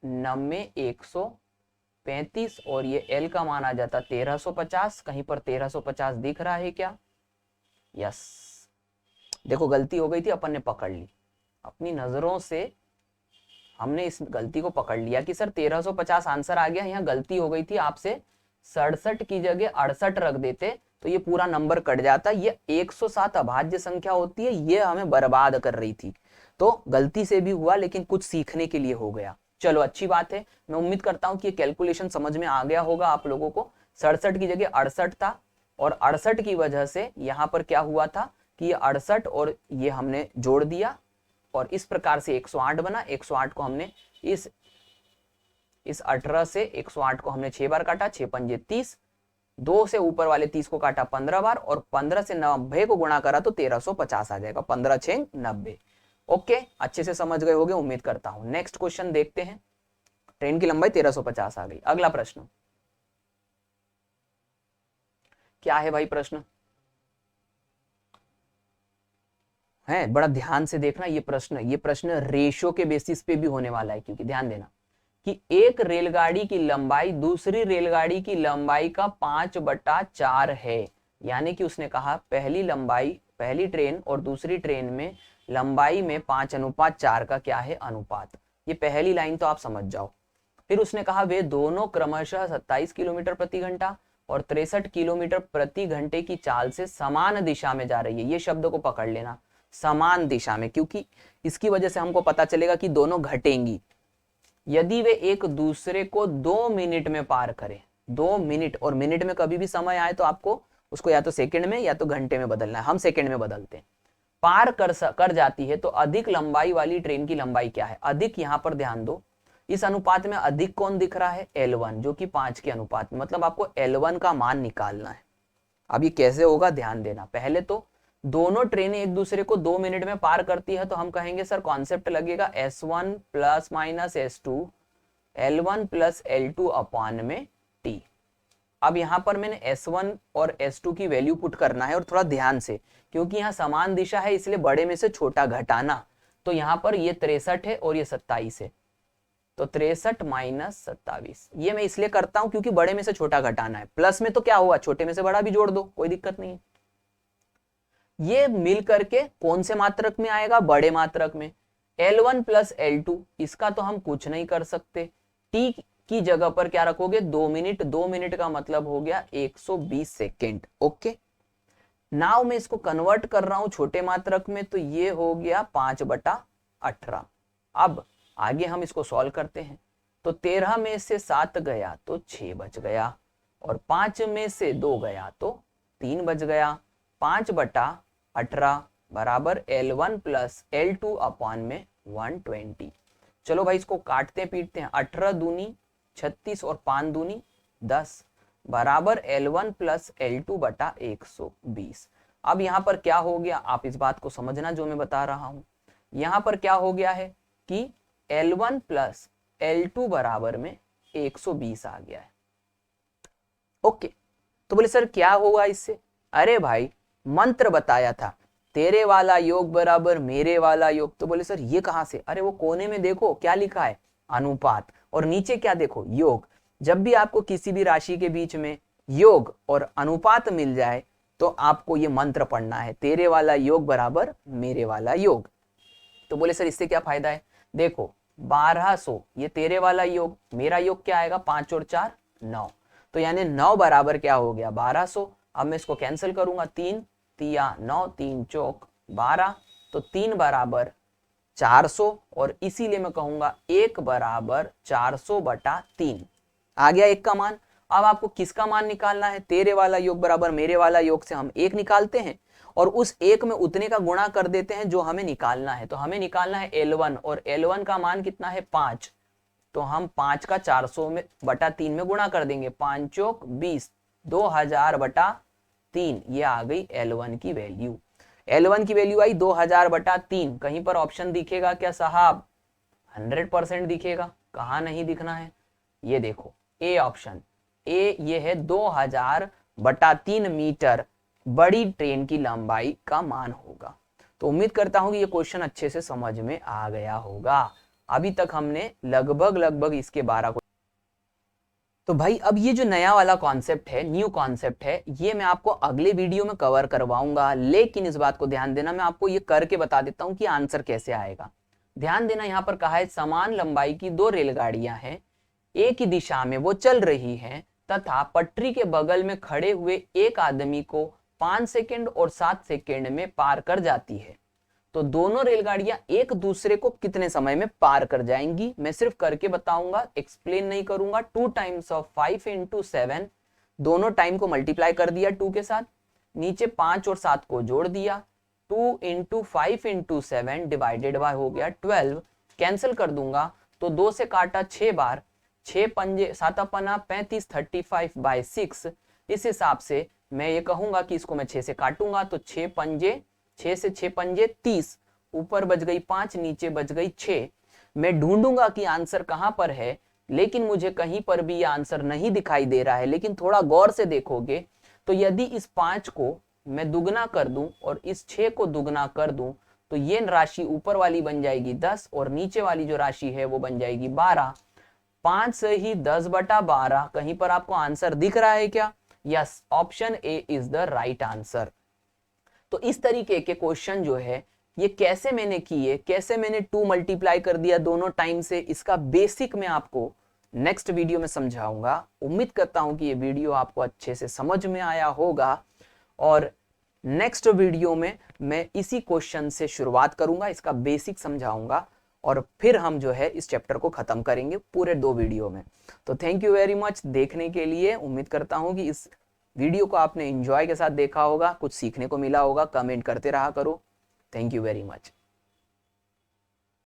9 135, और ये l का मान आ जाता 1350। कहीं पर 1350 दिख रहा है क्या, यस। देखो गलती हो गई थी, अपन ने पकड़ ली, अपनी नजरों से हमने इस गलती को पकड़ लिया कि सर 1350 आंसर आ गया, यहाँ गलती हो गई थी, आपसे 67 की जगह 68 रख देते तो ये पूरा नंबर कट जाता। ये 107 अभाज्य संख्या होती है, ये हमें बर्बाद कर रही थी। तो गलती से भी हुआ, लेकिन कुछ सीखने के लिए हो गया। चलो अच्छी बात है, मैं उम्मीद करता हूं कि ये कैलकुलेशन समझ में आ गया होगा आप लोगों को। 67 की जगह 68 था, और 68 की वजह से यहाँ पर क्या हुआ था कि ये 68 और ये हमने जोड़ दिया, और इस प्रकार से 108 बना। 108 को हमने इस 18 से 108 को हमने 6 बार काटा, 6 पंजे 30, 2 से ऊपर वाले 30 को काटा 15 बार, और 15 से 90 को गुणा करा तो 1350 आ जाएगा, 15 6 90। ओके, अच्छे से समझ गए होंगे उम्मीद करता हूं। नेक्स्ट क्वेश्चन देखते हैं। ट्रेन की लंबाई 1350 आ गई। अगला प्रश्न क्या है भाई, प्रश्न है, बड़ा ध्यान से देखना। ये प्रश्न रेशियो के बेसिस पे भी होने वाला है, क्योंकि ध्यान देना कि एक रेलगाड़ी की लंबाई दूसरी रेलगाड़ी की लंबाई का 5/4 है। यानी कि उसने कहा पहली ट्रेन और दूसरी ट्रेन में लंबाई में 5:4 का क्या है, अनुपात। ये पहली लाइन तो आप समझ जाओ। फिर उसने कहा वे दोनों क्रमशः 27 किलोमीटर प्रति घंटा और 63 किलोमीटर प्रति घंटे की चाल से समान दिशा में जा रही है। ये शब्द को पकड़ लेना, समान दिशा में, क्योंकि इसकी वजह से हमको पता चलेगा कि दोनों घटेंगी। यदि वे एक दूसरे को 2 मिनट में पार करें, 2 मिनट, और मिनट में कभी भी समय आए तो आपको उसको या तो सेकंड में या तो घंटे में बदलना है, हम सेकंड में बदलते हैं। पार कर जाती है तो अधिक लंबाई वाली ट्रेन की लंबाई क्या है, अधिक। यहां पर ध्यान दो, इस अनुपात में अधिक कौन दिख रहा है, L1, जो कि 5 के अनुपात में, मतलब आपको L1 का मान निकालना है। अब ये कैसे होगा, ध्यान देना। पहले तो दोनों ट्रेनें एक दूसरे को 2 मिनट में पार करती है, तो हम कहेंगे सर कॉन्सेप्ट लगेगा S1 plus minus S2 L1 plus L2 upon में T। अब यहां पर मैंने S1 और S2 की वैल्यू पुट करना है, और थोड़ा ध्यान से, क्योंकि यहाँ समान दिशा है इसलिए बड़े में से छोटा घटाना। तो यहाँ पर ये 63 है और ये 27 है, तो 63 माइनस 27। ये मैं इसलिए करता हूं क्योंकि बड़े में से छोटा घटाना है। प्लस में तो क्या हुआ, छोटे में से बड़ा भी जोड़ दो, कोई दिक्कत नहीं है। ये मिल करके कौन से मात्रक में आएगा, बड़े मात्रक में। L1 प्लस L2, इसका तो हम कुछ नहीं कर सकते। T की जगह पर क्या रखोगे, 2 मिनट। 2 मिनट का मतलब हो गया 120 सेकेंड। ओके, नाउ मैं इसको कन्वर्ट कर रहा हूं छोटे मात्रक में, तो ये हो गया 5/18। अब आगे हम इसको सॉल्व करते हैं। तो 13 में से 7 गया तो 6 बच गया, और 5 में से 2 गया तो 3 बच गया। 5/18 बराबर L1 प्लस L2 अपॉन में 120। चलो भाई इसको काटते पीटते हैं। 18 दूनी 36 और 5 दूनी 10 बराबर L1 प्लस L2 बटा 120। अब यहां पर क्या हो गया, आप इस बात को समझना जो मैं बता रहा हूं। यहां पर क्या हो गया है कि L1 प्लस L2 बराबर में 120 आ गया है। ओके, तो बोले सर क्या होगा इससे, अरे भाई मंत्र बताया था, तेरे वाला योग बराबर मेरे वाला योग। तो बोले सर ये कहां से? अरे वो कोने में देखो क्या लिखा है, अनुपात, और नीचे क्या देखो, योग। जब भी आपको किसी भी राशि के बीच में योग और अनुपात मिल जाए तो आपको ये मंत्र पढ़ना है, तेरे वाला योग बराबर मेरे वाला योग। तो बोले सर इससे क्या फायदा है? देखो 1200 ये तेरे वाला योग, मेरा योग क्या आएगा, 5 और 4 9, तो यानी 9 बराबर क्या हो गया, 1200। अब मैं इसको कैंसिल करूंगा, 3 तिया 9, 3 चौक 12, तो 3 बराबर 400, और इसीलिए मैं कहूंगा 1 बराबर 400/3 आ गया 1 का मान। अब आपको किसका मान निकालना है, तेरे वाला योग बराबर मेरे वाला योग से हम 1 निकालते हैं और उस 1 में उतने का गुणा कर देते हैं जो हमें निकालना है। तो हमें निकालना है L1, और L1 का मान कितना है, 5। तो हम 5 का 400/3 में गुणा कर देंगे, 5 चौक 20, 2000/3, ये आ गई L1 की वैल्यू। L1 की वैल्यू आई 2000/3। कहीं पर ऑप्शन दिखेगा क्या साहब? 100% दिखेगा। कहाँ नहीं दिखना है, ये देखो ए ऑप्शन, ए ये है 2000/3 मीटर बड़ी ट्रेन की लंबाई का मान होगा। तो उम्मीद करता हूं कि ये क्वेश्चन अच्छे से समझ में आ गया होगा। अभी तक हमने लगभग इसके 12 को। तो भाई अब ये जो नया वाला कॉन्सेप्ट है, न्यू कॉन्सेप्ट है, ये मैं आपको अगले वीडियो में कवर करवाऊंगा। लेकिन इस बात को ध्यान देना, मैं आपको ये करके बता देता हूं कि आंसर कैसे आएगा। ध्यान देना, यहाँ पर कहा है समान लंबाई की 2 रेलगाड़ियां हैं, एक ही दिशा में वो चल रही हैं तथा पटरी के बगल में खड़े हुए एक आदमी को 5 सेकंड और 7 सेकंड में पार कर जाती है। तो दोनों रेलगाड़ियां एक दूसरे को कितने समय में पार कर जाएंगी? मैं सिर्फ करके बताऊंगा, एक्सप्लेन नहीं करूंगा। 2 टाइम्स ऑफ 5 × 7, दोनों टाइम को मल्टीप्लाई कर दिया 2 के साथ, नीचे 5 और 7 को जोड़ दिया, 2 × 5 × 7 डिवाइडेड बाय हो गया 12, कैंसिल कर दूंगा तो 2 से काटा 6 बार, 6 पंजे 7 अपना 35, 35/6। इस हिसाब से मैं ये कहूंगा कि इसको मैं 6 से काटूंगा तो 6 से 6 पंजे 30, ऊपर बच गई 5, नीचे बच गई 6। मैं ढूंढूंगा कि आंसर कहां पर है, लेकिन मुझे कहीं पर भी ये आंसर नहीं दिखाई दे रहा है। लेकिन थोड़ा गौर से देखोगे तो यदि इस 5 को मैं दुगना कर दूं और इस 6 को दुगना कर दूं तो ये राशि ऊपर वाली बन जाएगी 10 और नीचे वाली जो राशि है वो बन जाएगी 12। 5 से ही 10/12। कहीं पर आपको आंसर दिख रहा है क्या? Yes, option A is the right answer. तो इस तरीके के क्वेश्चन जो है ये कैसे मैंने किए, कैसे मैंने 2 मल्टीप्लाई कर दिया दोनों टाइम से, इसका बेसिक मैं आपको नेक्स्ट वीडियो में समझाऊंगा। उम्मीद करता हूं कि ये वीडियो आपको अच्छे से समझ में आया होगा, और नेक्स्ट वीडियो में मैं इसी क्वेश्चन से शुरुआत करूंगा, इसका बेसिक समझाऊंगा, और फिर हम जो है इस चैप्टर को खत्म करेंगे पूरे 2 वीडियो में। तो थैंक यू वेरी मच देखने के लिए। उम्मीद करता हूं कि इस वीडियो को आपने एंजॉय के साथ देखा होगा, कुछ सीखने को मिला होगा। कमेंट करते रहा करो। Thank you very much.